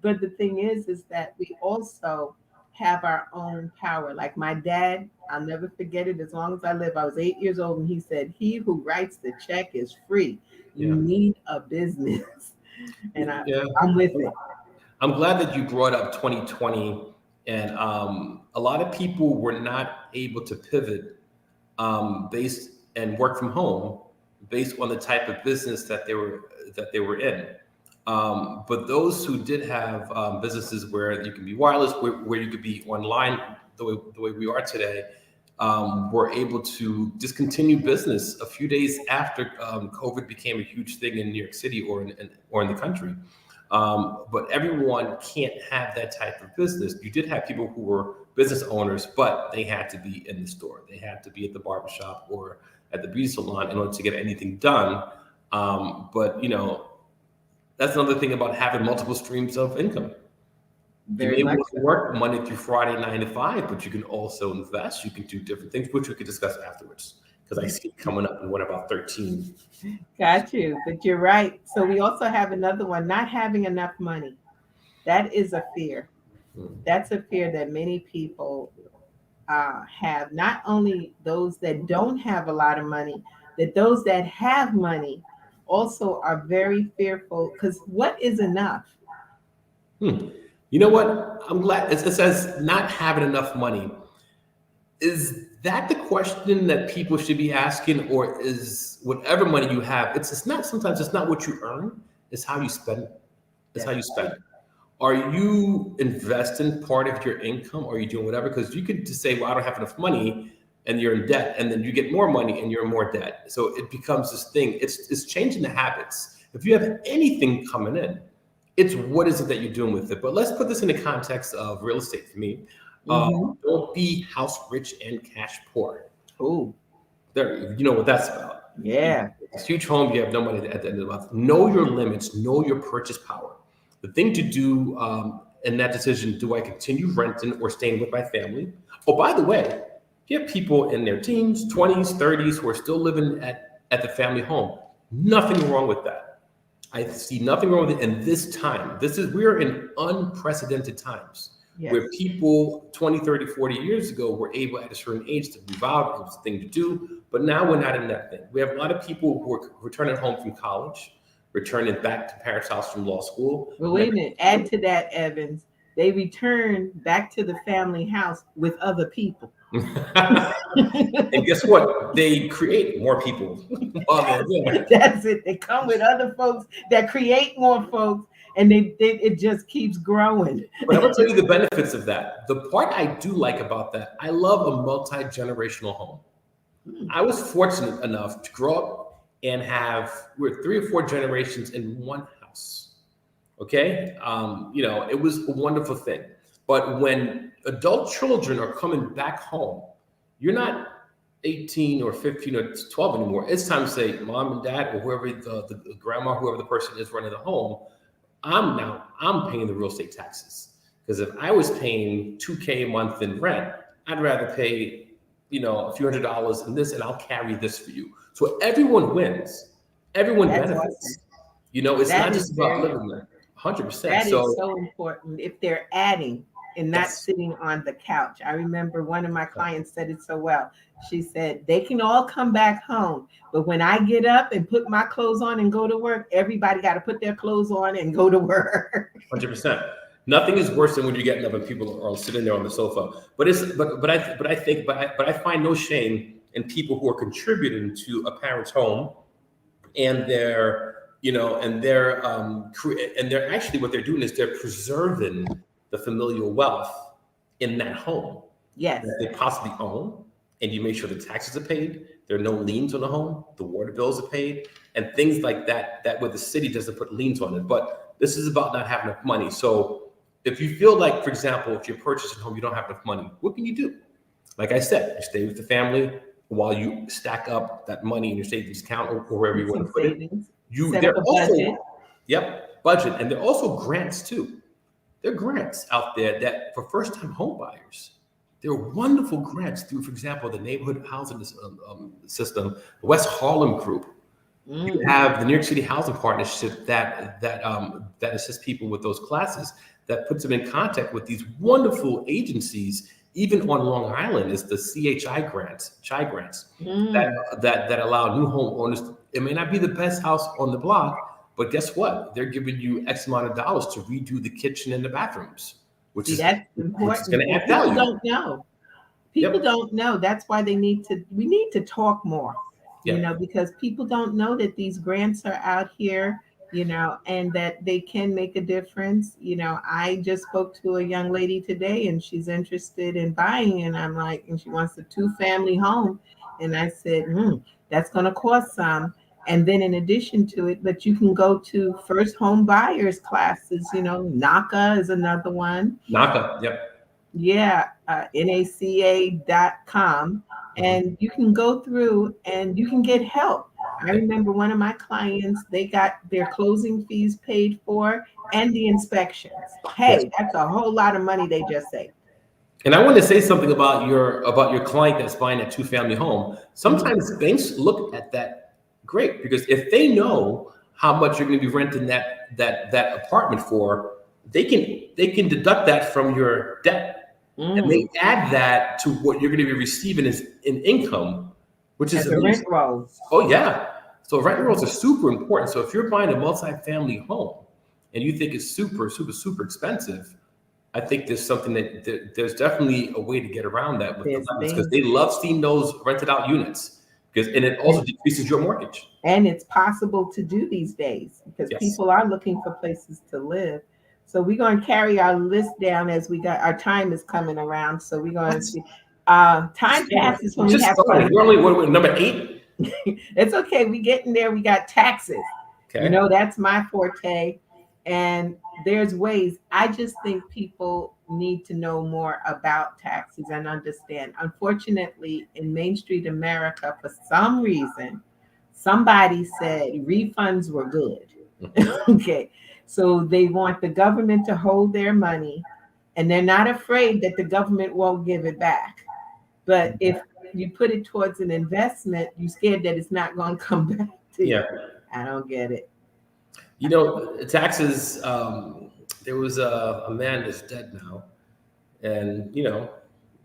But the thing is that we also have our own power. Like my dad, I'll never forget it as long as I live. I was 8 years old and he said, "He who writes the check is free. You need a business." And I'm with it. I'm glad that you brought up 2020, and a lot of people were not able to pivot based and work from home based on the type of business that they were in. But those who did have businesses where you can be wireless, where you could be online, the way we are today, were able to just continue business a few days after COVID became a huge thing in New York City or in the country. But everyone can't have that type of business. You did have people who were business owners, but they had to be in the store. They had to be at the barbershop or at the beauty salon in order to get anything done. But that's another thing about having multiple streams of income. You may want to work Monday through Friday, 9 to 5, but you can also invest. You can do different things, which we could discuss afterwards, because I see it coming up in one about 13. Got you, but you're right. So we also have another one, not having enough money. That is a fear. That's a fear that many people have, not only those that don't have a lot of money, that those that have money also are very fearful, because what is enough? You know what? I'm glad it says not having enough money. Is that the question that people should be asking, or is whatever money you have, it's not, sometimes it's not what you earn, it's how you spend it. It's how you spend it. Are you investing part of your income? Or are you doing whatever? Because you could just say, well, I don't have enough money, and you're in debt, and then you get more money and you're in more debt. So it becomes this thing. It's changing the habits. If you have anything coming in, it's what is it that you're doing with it. But let's put this in the context of real estate for me. Don't be house rich and cash poor. Oh, there, you know what that's about. Yeah. It's a huge home, you have no money at the end of the month. Know your limits, know your purchase power. The thing to do in that decision, do I continue renting or staying with my family? Oh, by the way, you have people in their teens, 20s, 30s who are still living at the family home. Nothing wrong with that. I see nothing wrong with it in this time. We're in unprecedented times. Yes. Where people 20, 30, 40 years ago were able at a certain age to move out. It was a thing to do, but now we're not in that thing. We have a lot of people who are returning home from college, returning back to parents' house from law school. Well, wait a minute. Add to that, Evans. They return back to the family house with other people. And guess what? They create more people. That's it. They come with other folks that create more folks. And it just keeps growing. But I'm going to tell you the benefits of that. The part I do like about that, I love a multi-generational home. I was fortunate enough to grow up and we're 3 or 4 generations in one house. Okay? It was a wonderful thing. But when adult children are coming back home, you're not 18 or 15 or 12 anymore. It's time to say, mom and dad, or whoever the grandma, whoever the person is running the home, I'm paying the real estate taxes. Because if I was paying $2,000 a month in rent, I'd rather pay, a few $100s in this, and I'll carry this for you. So everyone wins. Everyone benefits. Awesome. It's not just about living there. 100%. That is so important. If they're adding and not sitting on the couch. I remember one of my clients said it so well. She said, they can all come back home, but when I get up and put my clothes on and go to work, everybody got to put their clothes on and go to work. 100%. Nothing is worse than when you're getting up and people are sitting there on the sofa. But I find no shame in people who are contributing to a parent's home, and they're actually, what they're doing is they're preserving the familial wealth in that home. Yes. That they possibly own. And you make sure the taxes are paid. There are no liens on the home. The water bills are paid, and things like that where the city doesn't put liens on it. But this is about not having enough money. So if you feel like, for example, if you're purchasing a home, you don't have enough money, what can you do? Like I said, you stay with the family while you stack up that money in your savings account or wherever you want to put it. Budget. Budget. And there are also grants too. there are grants out there that for first-time home buyers. There are wonderful grants through, for example, the neighborhood housing system, the West Harlem Group. You have the New York City Housing Partnership that assists people with those classes, that puts them in contact with these wonderful agencies. Even on Long Island is the CHI grants, that allow new homeowners. It may not be the best house on the block, but guess what? They're giving you X amount of dollars to redo the kitchen and the bathrooms, which is important. going to add People value. don't know. People don't know. That's why we need to talk more, because people don't know that these grants are out here, and that they can make a difference. I just spoke to a young lady today and she's interested in buying, and I'm like, and she wants a 2-family home. And I said, that's going to cost some. And then in addition to it, but you can go to first home buyers classes, NACA is another one. NACA, yep. Yeah, NACA.com. And you can go through and you can get help. I remember one of my clients, they got their closing fees paid for and the inspections. Hey, that's a whole lot of money they just saved. And I want to say something about your client that's buying a 2-family home. Sometimes banks look at that great, because if they know how much you're going to be renting that apartment for, they can deduct that from your debt, and they add that to what you're going to be receiving in income, which is a rent roll. Oh yeah, so rent rolls are super important. So if you're buying a multi-family home and you think it's super expensive, I think there's something there's definitely a way to get around that with the lenders, because they love seeing those rented out units. And it also decreases your mortgage. And it's possible to do these days because people are looking for places to live. So we're going to carry our list down as our time is coming around. So we're going to see. Time passes when we have fun. We're only number 8. It's okay. We getting there. We got taxes. Okay. That's my forte. And there's ways. I just think people need to know more about taxes and understand. Unfortunately, in Main Street America, for some reason, somebody said refunds were good. Okay. So they want the government to hold their money, and they're not afraid that the government won't give it back. But if you put it towards an investment, you're scared that it's not going to come back to you. I don't get it. Taxes, there was a man that's dead now. And,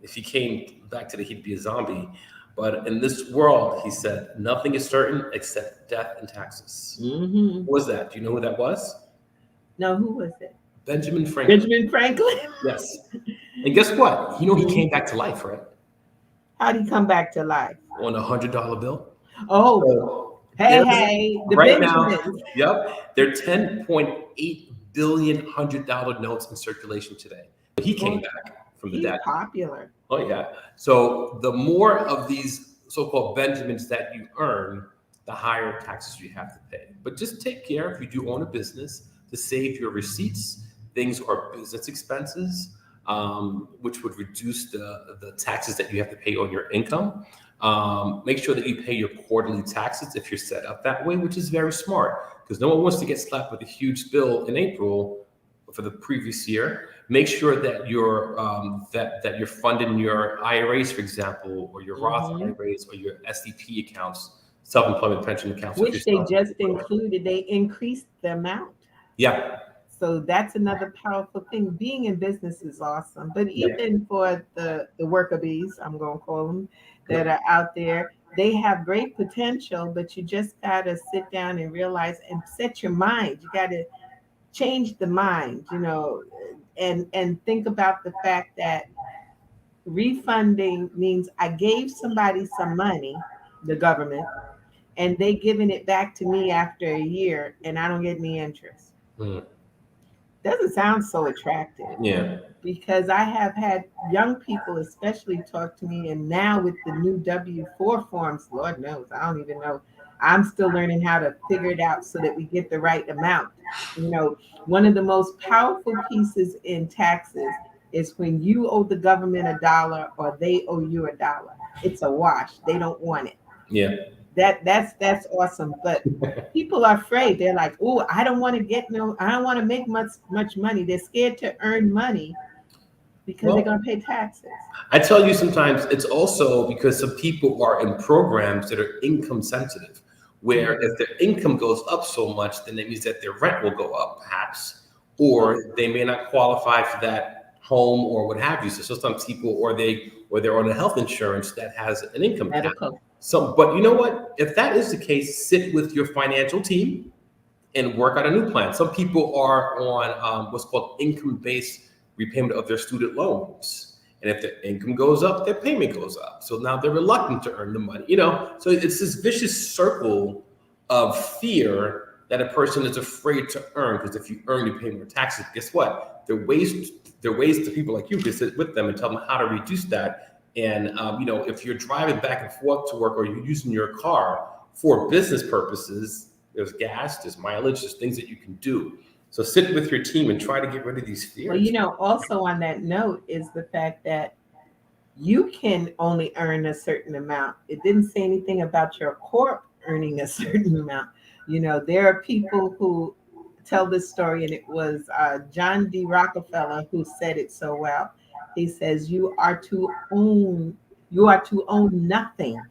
if he came back today, he'd be a zombie. But in this world, he said, nothing is certain except death and taxes. Who was that? Do you know who that was? No, who was it? Benjamin Franklin. Yes. And guess what? He came back to life, right? How did he come back to life? On a $100 bill. Oh. So, hey, the right Benjamins. Now, there are 10.8 billion $100 notes in circulation today. He came back from the dead. Popular. Oh yeah. So the more of these so-called Benjamins that you earn, the higher taxes you have to pay. But just take care, if you do own a business, to save your receipts. Things are business expenses, which would reduce the taxes that you have to pay on your income. Make sure that you pay your quarterly taxes if you're set up that way, which is very smart, because no one wants to get slapped with a huge bill in April for the previous year. Make sure that you're that you're funding your IRAs, for example, or your Roth IRAs, or your SDP accounts, self-employment pension accounts, which they just included. They increased the amount. Yeah. So that's another powerful thing. Being in business is awesome, but even for the worker bees, I'm going to call them, that are out there, they have great potential, but you just got to sit down and realize and set your mind. You got to change the mind, and think about the fact that refunding means I gave somebody some money, the government, and they giving it back to me after a year, and I don't get any interest. Doesn't sound so attractive. Yeah. Because I have had young people especially talk to me, and now with the new W-4 forms, Lord knows, I don't even know. I'm still learning how to figure it out so that we get the right amount. One of the most powerful pieces in taxes is when you owe the government $1 or they owe you $1. It's a wash. They don't want it. Yeah. That's awesome. But people are afraid. They're like, oh, I don't want to make much money. They're scared to earn money because they're Well, gonna pay taxes. I tell you, sometimes it's also because some people are in programs that are income sensitive, where if their income goes up so much, then it means that their rent will go up, perhaps, or they may not qualify for that home or what have you. So sometimes people, or they're on a health insurance that has an income cap. Medical. So, but you know what? If that is the case, sit with your financial team and work out a new plan. Some people are on what's called income-based repayment of their student loans. And if their income goes up, their payment goes up. So now they're reluctant to earn the money, So it's this vicious circle of fear that a person is afraid to earn, because if you earn, you pay more taxes. Guess what? There are ways to people like you to sit with them and tell them how to reduce that. And, if you're driving back and forth to work, or you're using your car for business purposes, there's gas, there's mileage, there's things that you can do. So sit with your team and try to get rid of these fears. Well, also on that note is the fact that you can only earn a certain amount. It didn't say anything about your corp earning a certain amount. There are people who tell this story, and it was John D. Rockefeller who said it so well. He says, you are to own nothing,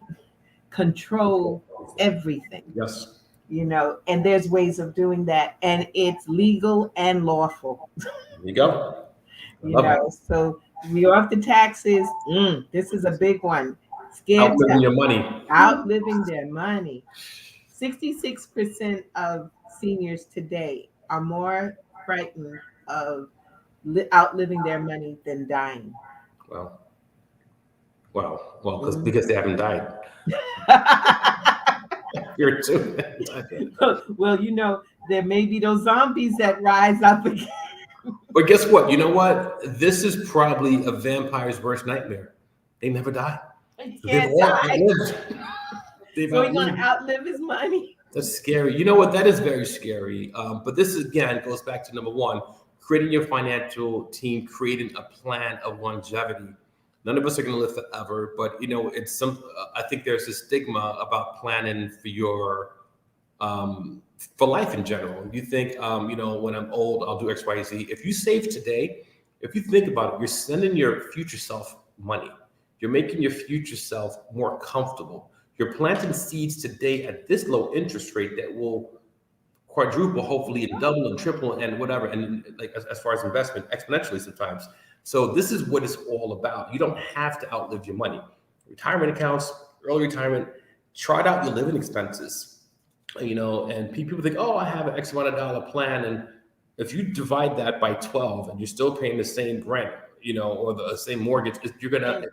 control everything. Yes. And there's ways of doing that, and it's legal and lawful. There you go. So we're off the taxes. This is a big one. Scared outliving your money. Outliving their money. 66% of seniors today are more frightened of outliving their money than dying. Well, because they haven't died. You're too. Well, there may be those zombies that rise up again. But guess what? You know what? This is probably a vampire's worst nightmare. They never die. They've outlived. So he's going to outlive his money. That's scary. You know what? That is very scary. But this again goes back to number one: creating your financial team, creating a plan of longevity. None of us are going to live forever, but it's I think there's a stigma about planning for your for life in general. You think, when I'm old, I'll do X, Y, Z. If you save today, if you think about it, you're sending your future self money. You're making your future self more comfortable. You're planting seeds today at this low interest rate that will quadruple, hopefully, and double and triple and whatever. And like as far as investment, exponentially sometimes. So this is what it's all about. You don't have to outlive your money. Retirement accounts, early retirement, chart out your living expenses. And people think, oh, I have an X amount of dollar plan. And if you divide that by 12 and you're still paying the same rent, or the same mortgage,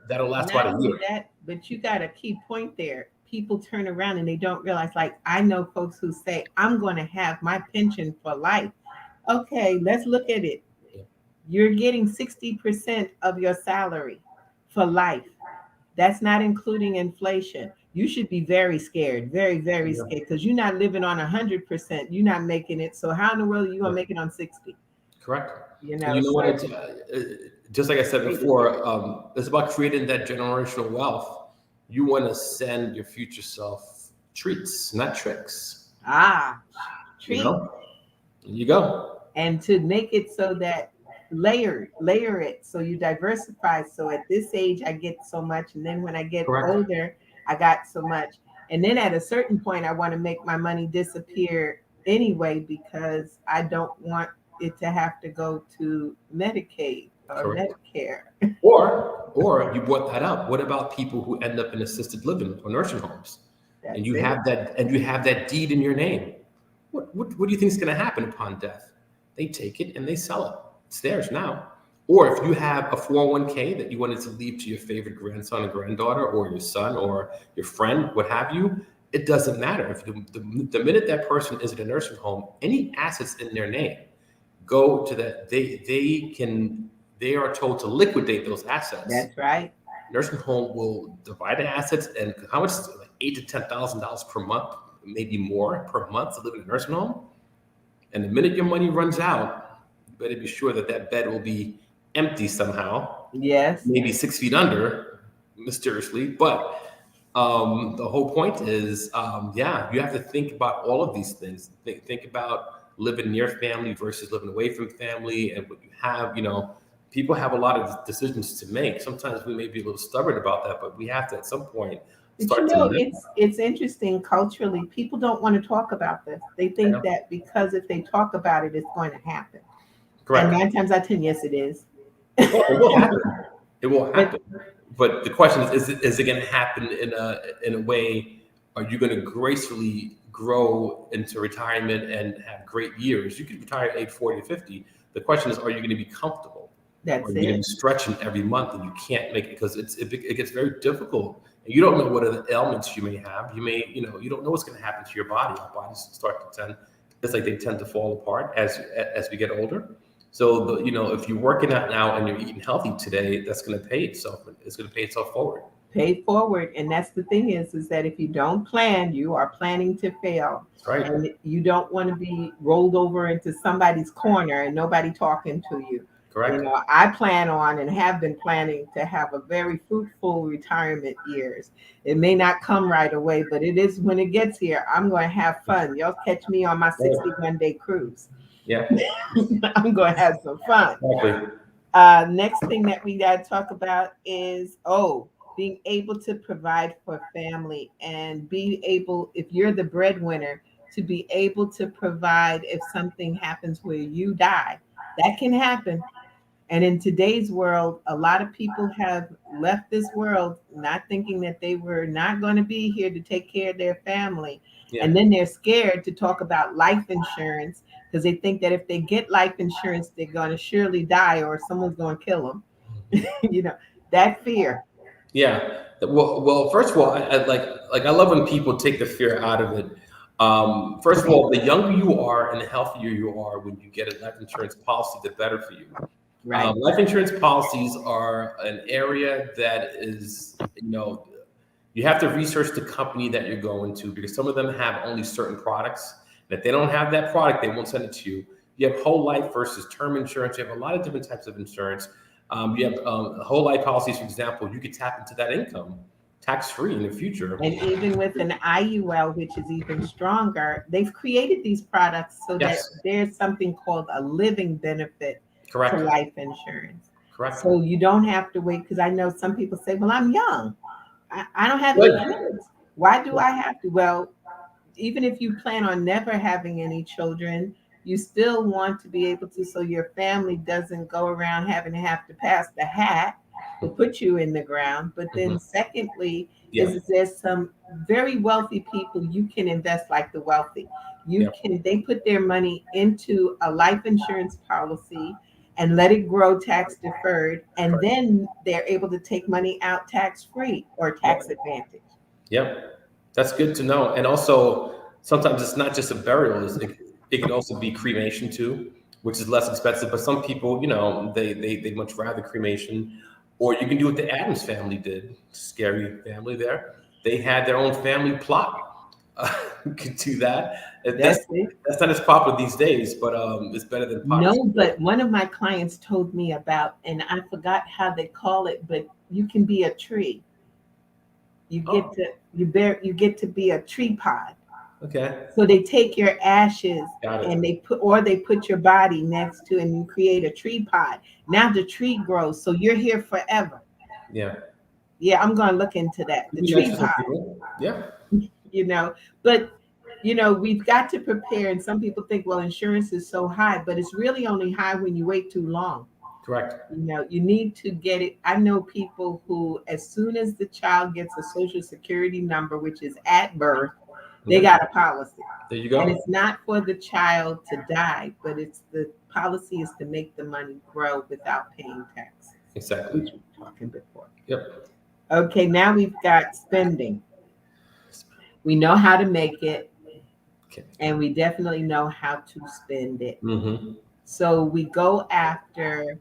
that'll last about a year. But you got a key point there. People turn around and they don't realize, like, I know folks who say, I'm going to have my pension for life. Okay, let's look at it. You're getting 60% of your salary for life. That's not including inflation. You should be very scared, very, very scared, because you're not living on 100%. You're not making it. So how in the world are you going to make it on 60? Correct. What? Just like I said before, it's about creating that generational wealth. You want to send your future self treats, not tricks. Treats. There you go. And to make it so that layer it so you diversify. So at this age, I get so much. And then when I get older, I got so much. And then at a certain point, I want to make my money disappear anyway, because I don't want it to have to go to Medicaid or Medicare. Or you brought that up. What about people who end up in assisted living or nursing homes? And you have that deed in your name. What do you think is going to happen upon death? They take it and they sell it. It's theirs now. Or if you have a 401k that you wanted to leave to your favorite grandson or granddaughter, or your son or your friend, what have you, it doesn't matter. If the minute that person is in a nursing home, any assets in their name go to that. They are told to liquidate those assets. That's right. Nursing home will divide the assets, and how much? Like $8,000 to $10,000 per month, maybe more per month to live in a nursing home. And the minute your money runs out, you better be sure that bed will be empty somehow. Yes. Maybe 6 feet under, mysteriously. But The whole point is, yeah, you have to think about all of these things. Think about living near family versus living away from family, and what you have. People have a lot of decisions to make. Sometimes we may be a little stubborn about that, but we have to at some point But start to live. it's interesting culturally. People don't want to talk about this. They think that because if they talk about it, it's going to happen. Correct. And 9 times out of 10, yes, it is. Well, it will happen. It will happen. But the question is it going to happen in a way? Are you going to gracefully grow into retirement and have great years? You could retire at age 40 or 50. The question is, are you going to be comfortable? That's Are you going to be stretching every month, and you can't make it because it gets very difficult. And you don't know what other ailments you may have. You may, you don't know what's going to happen to your body. Our bodies start to they tend to fall apart as we get older. So, if you're working out now and you're eating healthy today, that's going to pay itself. It's going to pay itself forward. Pay forward. And that's the thing is that if you don't plan, you are planning to fail. Right. And you don't want to be rolled over into somebody's corner and nobody talking to you. Correct. I plan on and have been planning to have a very fruitful retirement years. It may not come right away, but it is when it gets here, I'm going to have fun. Y'all catch me on my 61-day cruise. Yeah. I'm going to have some fun. Exactly. Next thing that we got to talk about is, being able to provide for family and be able, if you're the breadwinner, to be able to provide if something happens where you die. That can happen. And in today's world, a lot of people have left this world not thinking that they were not going to be here to take care of their family. Yeah. And then they're scared to talk about life insurance because they think that if they get life insurance, they're going to surely die or someone's going to kill them. That fear. Yeah. Well, first of all, I love when people take the fear out of it. First of all, the younger you are and the healthier you are when you get a life insurance policy, the better for you. Right. Life insurance policies are an area that is, you have to research the company that you're going to because some of them have only certain products. And if they don't have that product, they won't send it to you. You have whole life versus term insurance. You have a lot of different types of insurance. You have whole life policies, for example, you could tap into that income tax-free in the future. And even with an IUL, which is even stronger, they've created these products so that there's something called a living benefit to life insurance. Correct. So you don't have to wait, because I know some people say, well, I'm young. I don't have any kids. Why do I have to? Well, even if you plan on never having any children, you still want to be able to, so your family doesn't go around having to have to pass the hat to put you in the ground. But then secondly, is there's some very wealthy people you can invest like the wealthy. They put their money into a life insurance policy and let it grow tax deferred. And then they're able to take money out tax free or tax advantage. Yep. That's good to know. And also sometimes it's not just a burial. It can also be cremation too, which is less expensive. But some people, they much rather cremation. Or you can do what the Addams family did. Scary family there. They had their own family plot. You could do that. That's not as popular these days, but it's better than plots. No, but one of my clients told me about, and I forgot how they call it, but you can be a tree. You get to be a tree pod. Okay. So they take your ashes and they put your body next to, and you create a tree pod. Now the tree grows, so you're here forever. Yeah. Yeah, I'm going to look into that. The tree pod. Yeah. But we've got to prepare. And some people think, well, insurance is so high, but it's really only high when you wait too long. Correct. You need to get it. I know people who, as soon as the child gets a social security number, which is at birth, they got a policy. There you go. And it's not for the child to die, but it's the policy is to make the money grow without paying taxes. Exactly. Which we were talking before. Yep. Okay, now we've got spending. We know how to make it, and we definitely know how to spend it. Mm-hmm. So we go after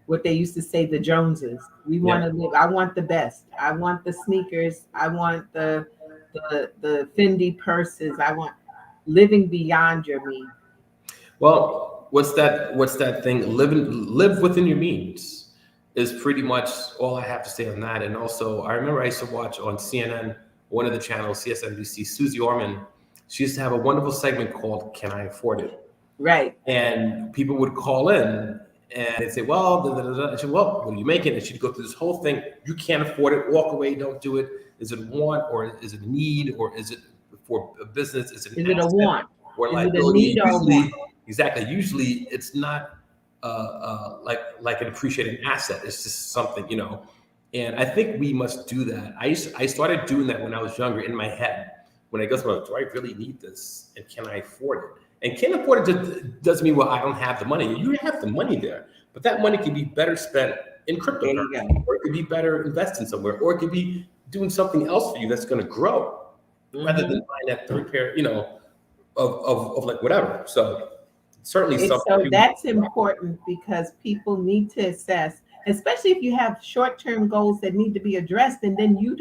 what they used to say, the Joneses. We want to live. I want the best. I want the sneakers. I want the Fendi purses. I want living beyond your means. Well, what's that thing? Live within your means is pretty much all I have to say on that. And also, I remember I used to watch on CNN one of the channels, CSNBC, Susie Orman, she used to have a wonderful segment called Can I Afford It? Right. And people would call in and they'd say, well, da, da, da, da. And she'd, well, what are you making? And she'd go through this whole thing. You can't afford it. Walk away. Don't do it. Is it a want, or is it a need, or is it for a business? Is it an Is it a want? or Is liability? it a need or a want? Exactly. Usually it's not like an appreciating asset. It's just something, you know. And I think we must do that. I started doing that when I was younger in my head. When I go through, do I really need this? And can I afford it? And can afford it doesn't mean, well, I don't have the money. You have the money there, but that money can be better spent in cryptocurrency, or it could be better invested somewhere, or it could be doing something else for you that's going to grow, rather than buying that third pair, you know, of like whatever. So certainly something. So that's important, because people need to assess, especially if you have short-term goals that need to be addressed, and then you've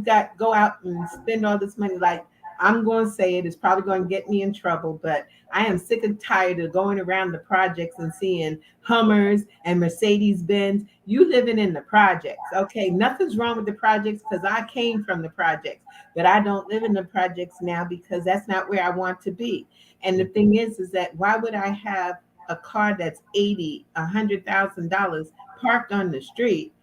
got go out and spend all this money. Like, I'm going to say it's probably going to get me in trouble, but I am sick and tired of going around the projects and seeing Hummers and Mercedes Benz. You living in the projects, okay? Nothing's wrong with the projects, because I came from the projects, but I don't live in the projects now because that's not where I want to be. And the thing is that why would I have a car that's $100,000 parked on the street,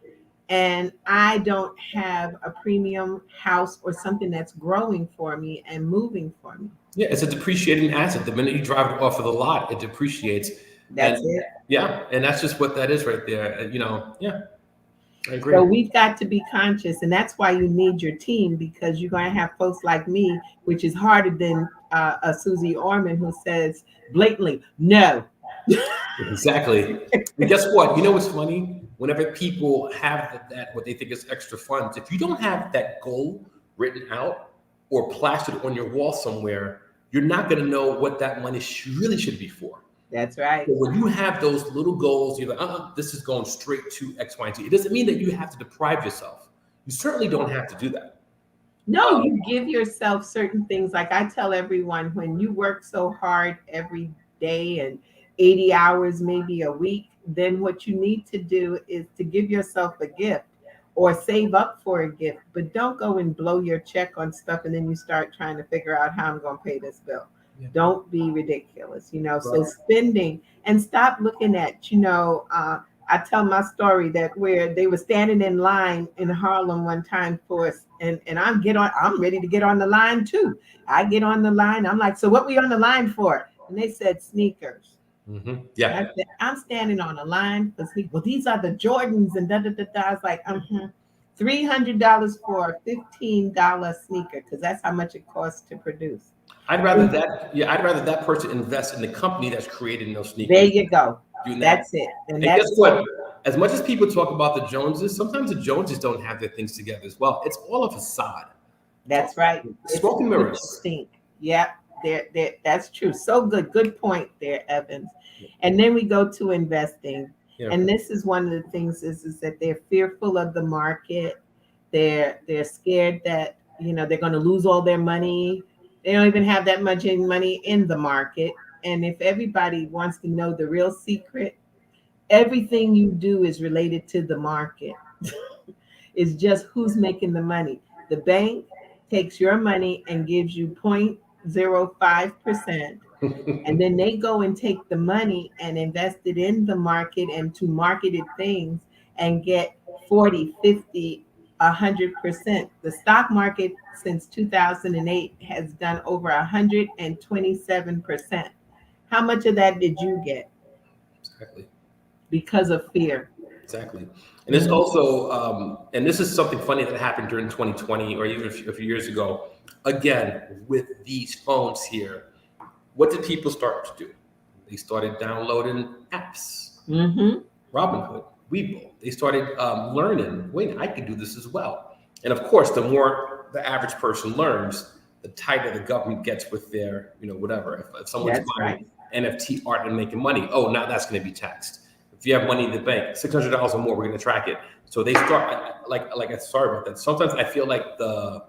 and I don't have a premium house or something that's growing for me and moving for me? Yeah, it's a depreciating asset. The minute you drive it off of the lot, it depreciates. That's it. Yeah, and that's just what that is right there. You know, yeah, I agree. So we've got to be conscious, and that's why you need your team, because you're going to have folks like me, which is harder than a Susie Orman, who says blatantly, no. Exactly. And guess what? You know what's funny? Whenever people have that what they think is extra funds, if you don't have that goal written out or plastered on your wall somewhere, you're not going to know what that money really should be for. That's right. So when you have those little goals, you're like, this is going straight to X, Y, and Z. It doesn't mean that you have to deprive yourself. You certainly don't have to do that. No, you give yourself certain things. Like I tell everyone, when you work so hard every day and 80 hours, maybe a week, then what you need to do is to give yourself a gift or save up for a gift. But don't go and blow your check on stuff and then you start trying to figure out how I'm going to pay this bill. Yeah. Don't be ridiculous, you know. Right. So spending, and stop looking at, you know, I tell my story that where they were standing in line in Harlem one time for us, and I'm ready to get on the line too. I get on the line. I'm like, so what we on the line for? And they said sneakers. Mm-hmm. Yeah. I said, I'm standing on a line for sneakers. Well, these are the Jordans and da da da da. I was like, $300 for a $15 sneaker, because that's how much it costs to produce. I'd rather that person invest in the company that's creating those sneakers. There you go. That's it. And guess what? As much as people talk about the Joneses, sometimes the Joneses don't have their things together as well. It's all a facade. That's right. Smoke and mirrors. Stink. Yeah, that's true. So good. Good point there, Evans. And then we go to investing. Yeah. And this is one of the things is that they're fearful of the market. They're scared that, you know, they're going to lose all their money. They don't even have that much money in the market. And if everybody wants to know the real secret, everything you do is related to the market. It's just who's making the money. The bank takes your money and gives you 0.05%. And then they go and take the money and invest it in the market and to marketed things and get 40, 50, 100%. The stock market since 2008 has done over 127%. How much of that did you get? Exactly. Because of fear. Exactly. And it's also, and this is something funny that happened during 2020 or even a few years ago. Again, with these phones here, what did people start to do? They started downloading apps. Mm-hmm. Robinhood, Webull. They started learning, wait, I could do this as well. And of course, the more the average person learns, the tighter the government gets with their, you know, whatever. If someone's buying NFT art and making money, oh, now that's going to be taxed. If you have money in the bank, $600 or more, we're going to track it. So they start like sorry about that. Sometimes I feel like the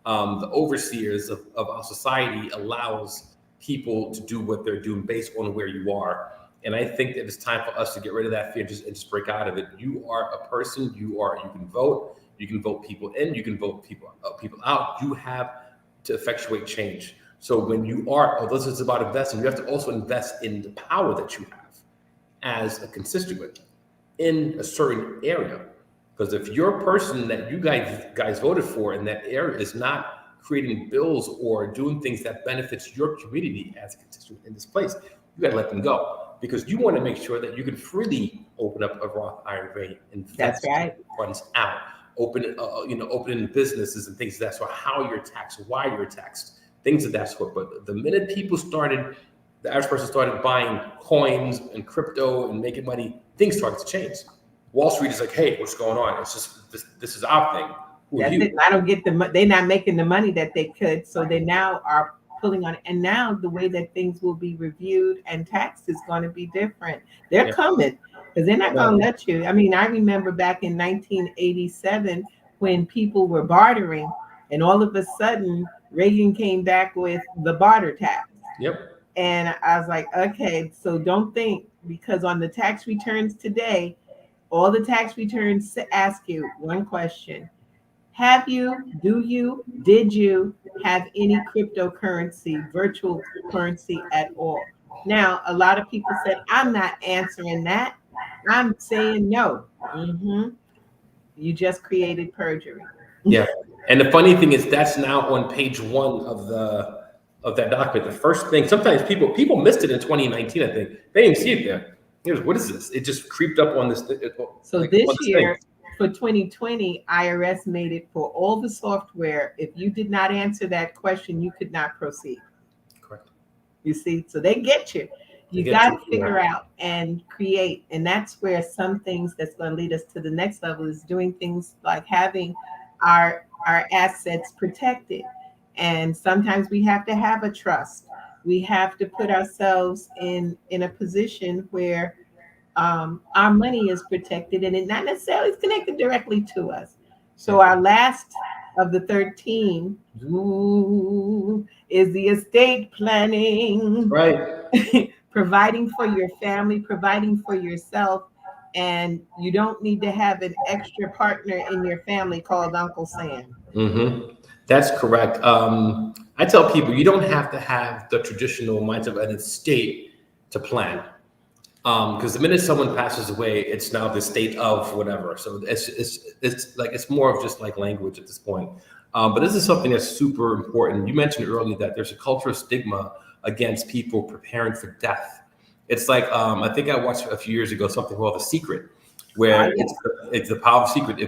overseers of our society allows people to do what they're doing based on where you are. And I think that it's time for us to get rid of that fear and just break out of it. You are a person. You can vote. You can vote people in, you can vote people out. You have to effectuate change. So when you are, although this is about investing, you have to also invest in the power that you have as a constituent in a certain area. Because if your person that you guys voted for in that area is not creating bills or doing things that benefits your community as a constituent in this place, you got to let them go, because you want to make sure that you can freely open up a Roth IRA, invest funds out, open businesses and things of that sort. How you're taxed, why you're taxed, things of that sort. But the minute the average person started buying coins and crypto and making money, things started to change. Wall Street is like, hey, what's going on? It's just this is our thing. I don't get they're not making the money that they could, so they now are pulling on it. And now the way that things will be reviewed and taxed is going to be different. They're coming, because they're not going to let you. I mean, I remember back in 1987 when people were bartering, and all of a sudden Reagan came back with the barter tax. Yep. And I was like, okay, so don't think, because on the tax returns today, all the tax returns ask you one question: did you have any cryptocurrency, virtual currency at all? Now, a lot of people said, I'm not answering that. I'm saying no. You just created perjury. Yeah. And the funny thing is, that's now on page 1 of that document. The first thing, sometimes people missed it in 2019, I think. They didn't see it there. What is this? It just creeped up on this. So this year, for 2020, IRS made it for all the software. If you did not answer that question, you could not proceed. Correct. You see, so they get you. You got to figure out and create. And that's where some things that's going to lead us to the next level is doing things like having our assets protected. And sometimes we have to have a trust. We have to put ourselves in a position where our money is protected, and it not necessarily is connected directly to us. So our last of the 13 is the estate planning. Right. Providing for your family, providing for yourself, and you don't need to have an extra partner in your family called Uncle Sam. That's correct. I tell people you don't have to have the traditional mindset of an estate to plan. Because the minute someone passes away, it's now the state of whatever. So it's more of just like language at this point. But this is something that's super important. You mentioned earlier that there's a cultural stigma against people preparing for death. It's like I think I watched a few years ago something called The Secret, where it's the power of secret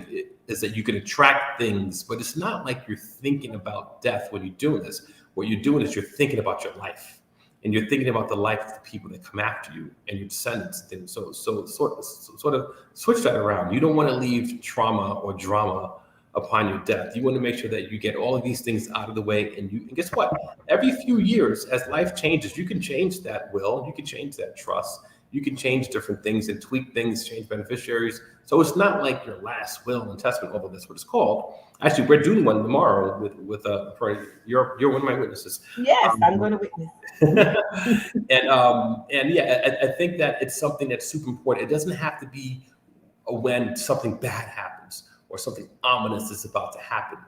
is that you can attract things, but it's not like you're thinking about death when you're doing this. What you're doing is you're thinking about your life. And you're thinking about the life of the people that come after you and your descendants. And so sort of switch that around. You don't want to leave trauma or drama upon your death. You want to make sure that you get all of these things out of the way. And guess what? Every few years, as life changes, you can change that will. You can change that trust. You can change different things and tweak things, change beneficiaries. So it's not like your last will and testament, although that's what it's called. Actually, we're doing one tomorrow with you're one of my witnesses. Yes, I'm going to witness. and yeah, I think that it's something that's super important. It doesn't have to be when something bad happens or something ominous is about to happen.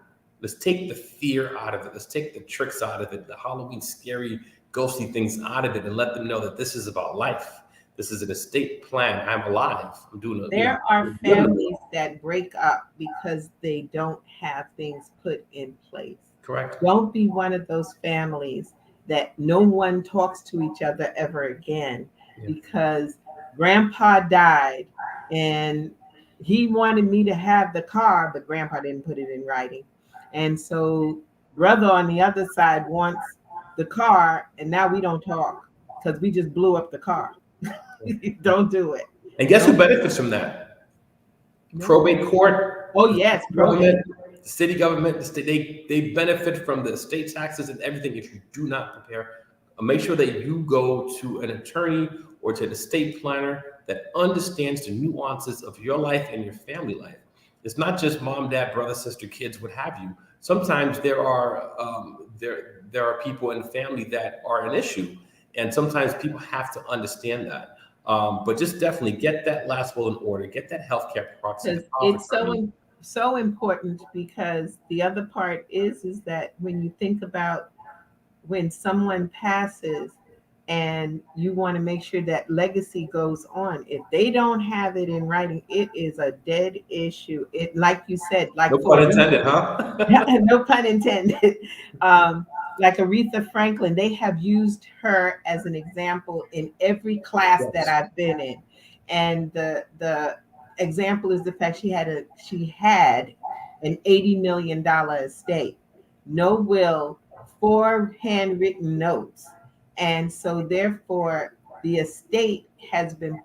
Let's take the fear out of it. Let's take the tricks out of it, the Halloween scary, ghostly things out of it, and let them know that this is about life. This is an estate plan. I'm alive. I'm doing it. There are families that break up because they don't have things put in place. Correct. Don't be one of those families that no one talks to each other ever again because grandpa died and he wanted me to have the car, but grandpa didn't put it in writing. And so brother on the other side wants the car, and now we don't talk because we just blew up the car. Don't do it. And guess who benefits from that? Probate court. Oh yes, probate. The city government, the state, they benefit from the estate taxes and everything if you do not prepare. Make sure that you go to an attorney or to an estate planner that understands the nuances of your life and your family life. It's not just mom, dad, brother, sister, kids, what have you. Sometimes there are people in the family that are an issue, and sometimes people have to understand that. But just definitely get that last will in order, get that healthcare proxy. So important, because the other part is that when you think about when someone passes and you want to make sure that legacy goes on, if they don't have it in writing, it is a dead issue. It, like you said, No like pun for intended, huh? no pun intended. Um, like Aretha Franklin, they have used her as an example in every class that Yes. I've been in, and the example is the fact she had an $80 million estate, no will, four handwritten notes, and so therefore the estate has been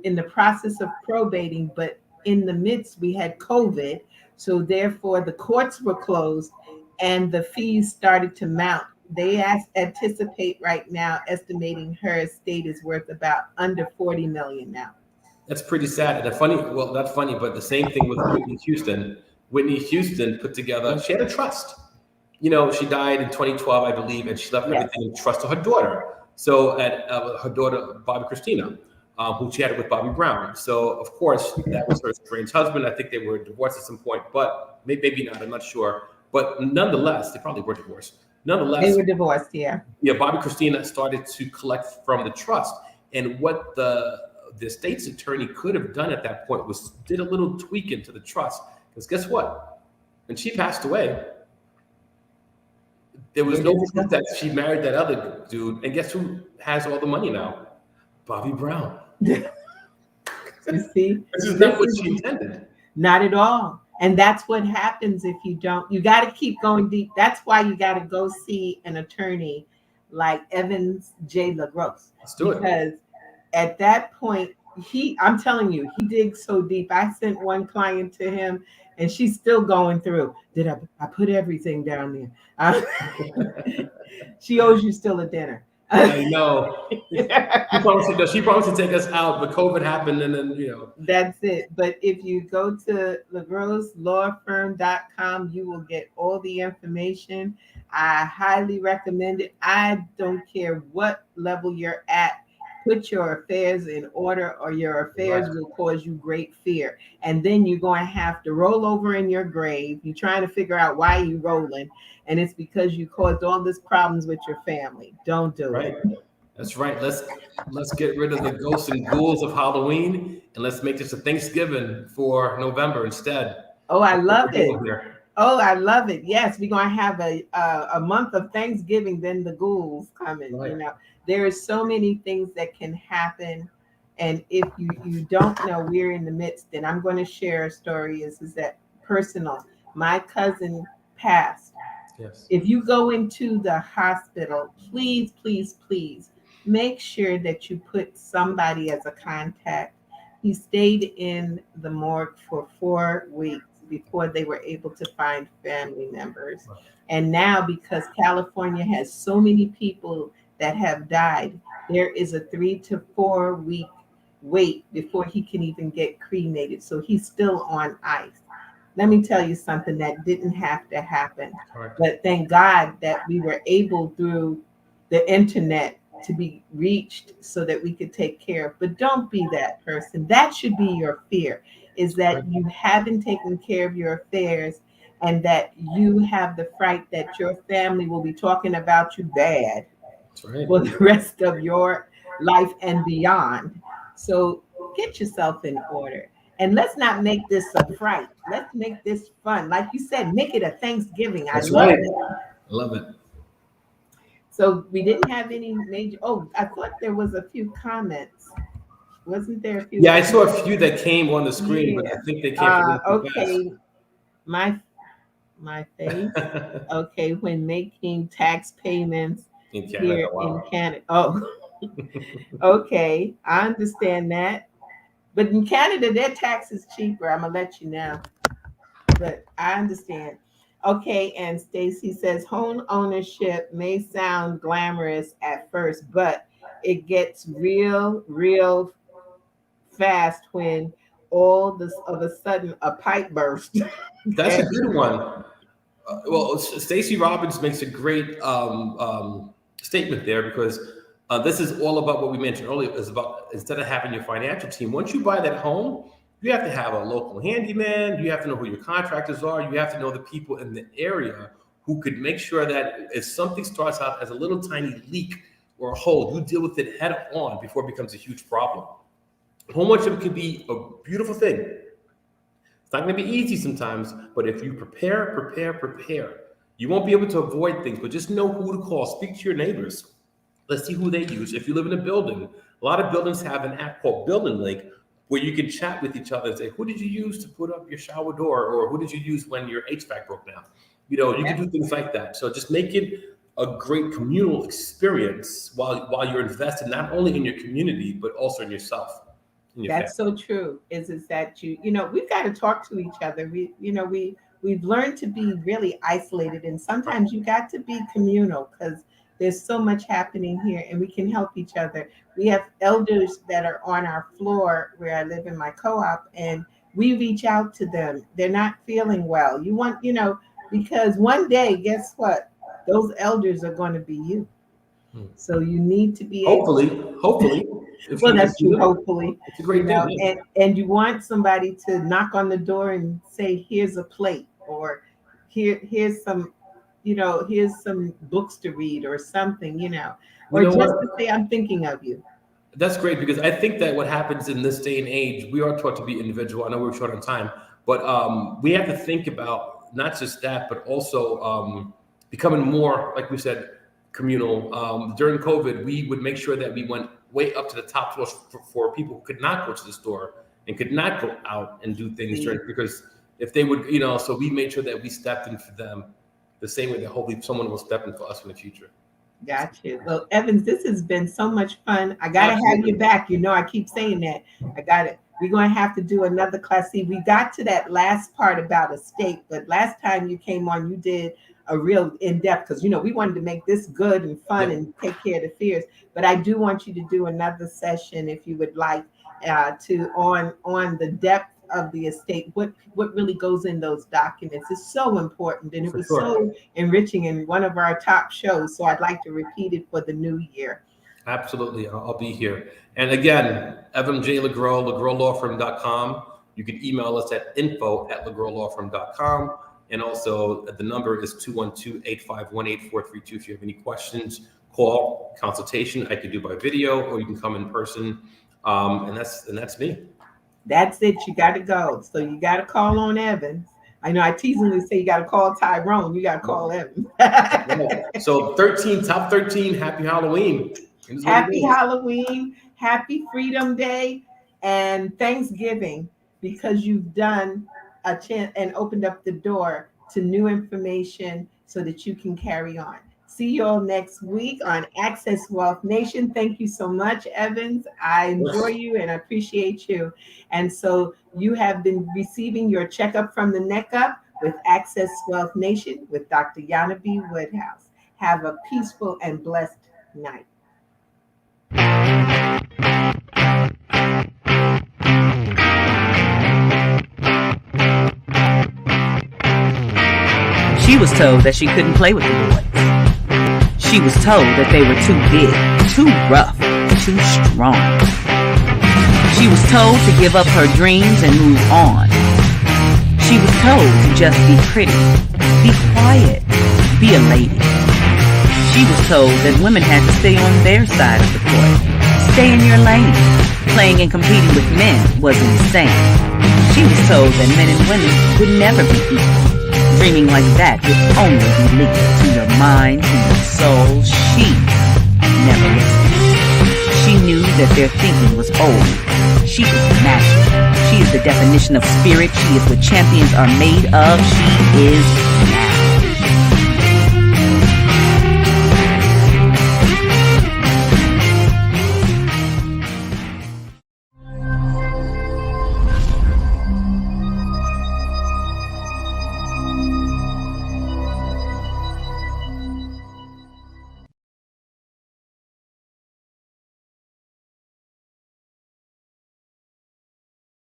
in the process of probating, but in the midst we had COVID, so therefore the courts were closed and the fees started to mount. They anticipate right now, estimating her estate is worth about under 40 million now. That's pretty sad. And the funny, well, not funny, but the same thing with Whitney Houston. Whitney Houston put together, she had a trust. You know, she died in 2012, I believe, and she left Yes. everything in trust to her daughter. So, her daughter, Bobby Christina, who she had with Bobby Brown. So, of course, that was her estranged husband. I think they were divorced at some point, but maybe not. I'm not sure. But nonetheless, they probably were divorced. They Nonetheless, were divorced, yeah. yeah, Bobby Christina started to collect from the trust, and what the state's attorney could have done at that point was did a little tweak into the trust. Because guess what? When she passed away, there was no proof that she married that other dude. And guess who has all the money now? Bobby Brown. You see, This is not what she intended. not at all. And that's what happens if you don't. You got to keep going deep. That's why you got to go see an attorney like Evans Legros. Let's do it. Because at that point, I'm telling you, he digs so deep. I sent one client to him, and she's still going through. Did I put everything down there? She owes you still a dinner. I know. She promised to take us out, but COVID happened, and then, you know. That's it. But if you go to legroslawfirm.com, you will get all the information. I highly recommend it. I don't care what level you're at. Put your affairs in order, or your affairs will cause you great fear. And then you're going to have to roll over in your grave. You're trying to figure out why you're rolling. And it's because you caused all these problems with your family. Don't do it. That's right. Let's get rid of the ghosts and ghouls of Halloween, and let's make this a Thanksgiving for November instead. Oh, I love it. Oh, I love it. Yes, we're going to have a month of Thanksgiving, then the ghouls coming. Right. You know, there are so many things that can happen. And if you don't know, we're in the midst, and I'm going to share a story is that personal. My cousin passed. Yes. If you go into the hospital, please, please, please make sure that you put somebody as a contact. He stayed in the morgue for 4 weeks before they were able to find family members. And now, because California has so many people that have died, there is a 3 to 4 week wait before he can even get cremated. So he's still on ice. Let me tell you something that didn't have to happen. Correct. But thank God that we were able through the internet to be reached so that we could take care of. But don't be that person. That should be your fear, is that you haven't taken care of your affairs, and that you have the fright that your family will be talking about you bad for the rest of your life and beyond. So get yourself in order. And let's not make this a fright. Let's make this fun. Like you said, make it a Thanksgiving. That's love right. it. I love it. So we didn't have any major. Oh, I thought there was a few comments. Wasn't there a few? Yeah, I saw a few that came on the screen, but I think they came from okay. My face. Okay, when making tax payments in Canada. here in Canada. Oh, okay. I understand that. But in Canada, their tax is cheaper. I'm gonna let you know. But I understand. Okay, and Stacy says home ownership may sound glamorous at first, but it gets real fast when all of a sudden a pipe burst. That's a good one. Well, Stacey Robbins makes a great statement there, because this is all about what we mentioned earlier. Is about, instead of having your financial team, once you buy that home, You have to have a local handyman. You have to know who your contractors are. You have to know the people in the area who could make sure that if something starts out as a little tiny leak or a hole, you deal with it head on before it becomes a huge problem. Homeownership can be a beautiful thing. It's not going to be easy sometimes, but if you prepare, you won't be able to avoid things, but just know who to call. Speak to your neighbors. Let's see who they use. If you live in a building, a lot of buildings have an app called Building Link where you can chat with each other and say, who did you use to put up your shower door? Or who did you use when your HVAC broke down? You can do things like that. So just make it a great communal experience while you're invested not only in your community, but also in yourself. That's so true. Is that we've got to talk to each other. We've learned to be really isolated, and sometimes you got to be communal because there's so much happening here, and we can help each other. We have elders that are on our floor where I live in my co-op, and we reach out to them. They're not feeling well. Because one day, guess what? Those elders are going to be you. So you need to be hopefully. Well, that's true. Hopefully, it's a great thing. And you want somebody to knock on the door and say, "Here's a plate," or here's some books to read, or something, or just to say, "I'm thinking of you." That's great, because I think that what happens in this day and age, we are taught to be individual. I know we're short on time, but we have to think about not just that, but also becoming more, like we said, communal. During COVID, we would make sure that we went way up to the top floors for people who could not go to the store and could not go out and do things because if they would, so we made sure that we stepped in for them the same way that hopefully someone will step in for us in the future. Gotcha. Well, Evans, this has been so much fun. I got to have you back. I keep saying that. I got it. We're going to have to do another class. See, we got to that last part about estate, but last time you came on, you did a real in-depth, because we wanted to make this good and fun and take care of the fears. But I do want you to do another session, if you would like, on the depth of the estate, what really goes in those documents. Is so important, and it was so enriching in one of our top shows. So I'd like to repeat it for the new year. Absolutely, I'll be here. And again, Evans J. Legros, LegrosLawFirm.com. You can email us at info@LegrosLawFirm.com. And also the number is 212-851-8432. If you have any questions, call. Consultation I could do by video, or you can come in person. And that's me. That's it. You got to go. So you got to call on Evans. I know I teasingly say you got to call Tyrone. You got to call Evans. So top 13. Happy Halloween. Happy Halloween. Happy Freedom Day and Thanksgiving, because you've done a chance and opened up the door to new information so that you can carry on. See you all next week on Access Wealth Nation. Thank you so much, Evans. I enjoy you and I appreciate you. And so you have been receiving your checkup from the neck up with Access Wealth Nation with Dr. Jana B. Woodhouse. Have a peaceful and blessed night. She was told that she couldn't play with the boys. She was told that they were too big, too rough, too strong. She was told to give up her dreams and move on. She was told to just be pretty, be quiet, be a lady. She was told that women had to stay on their side of the court, stay in your lane. Playing and competing with men was insane. She was told that men and women would never be equal. Dreaming like that would only be linked to your mind, to your soul. She never listened. She knew that their thinking was old. She is magic. She is the definition of spirit. She is what champions are made of. She is magic.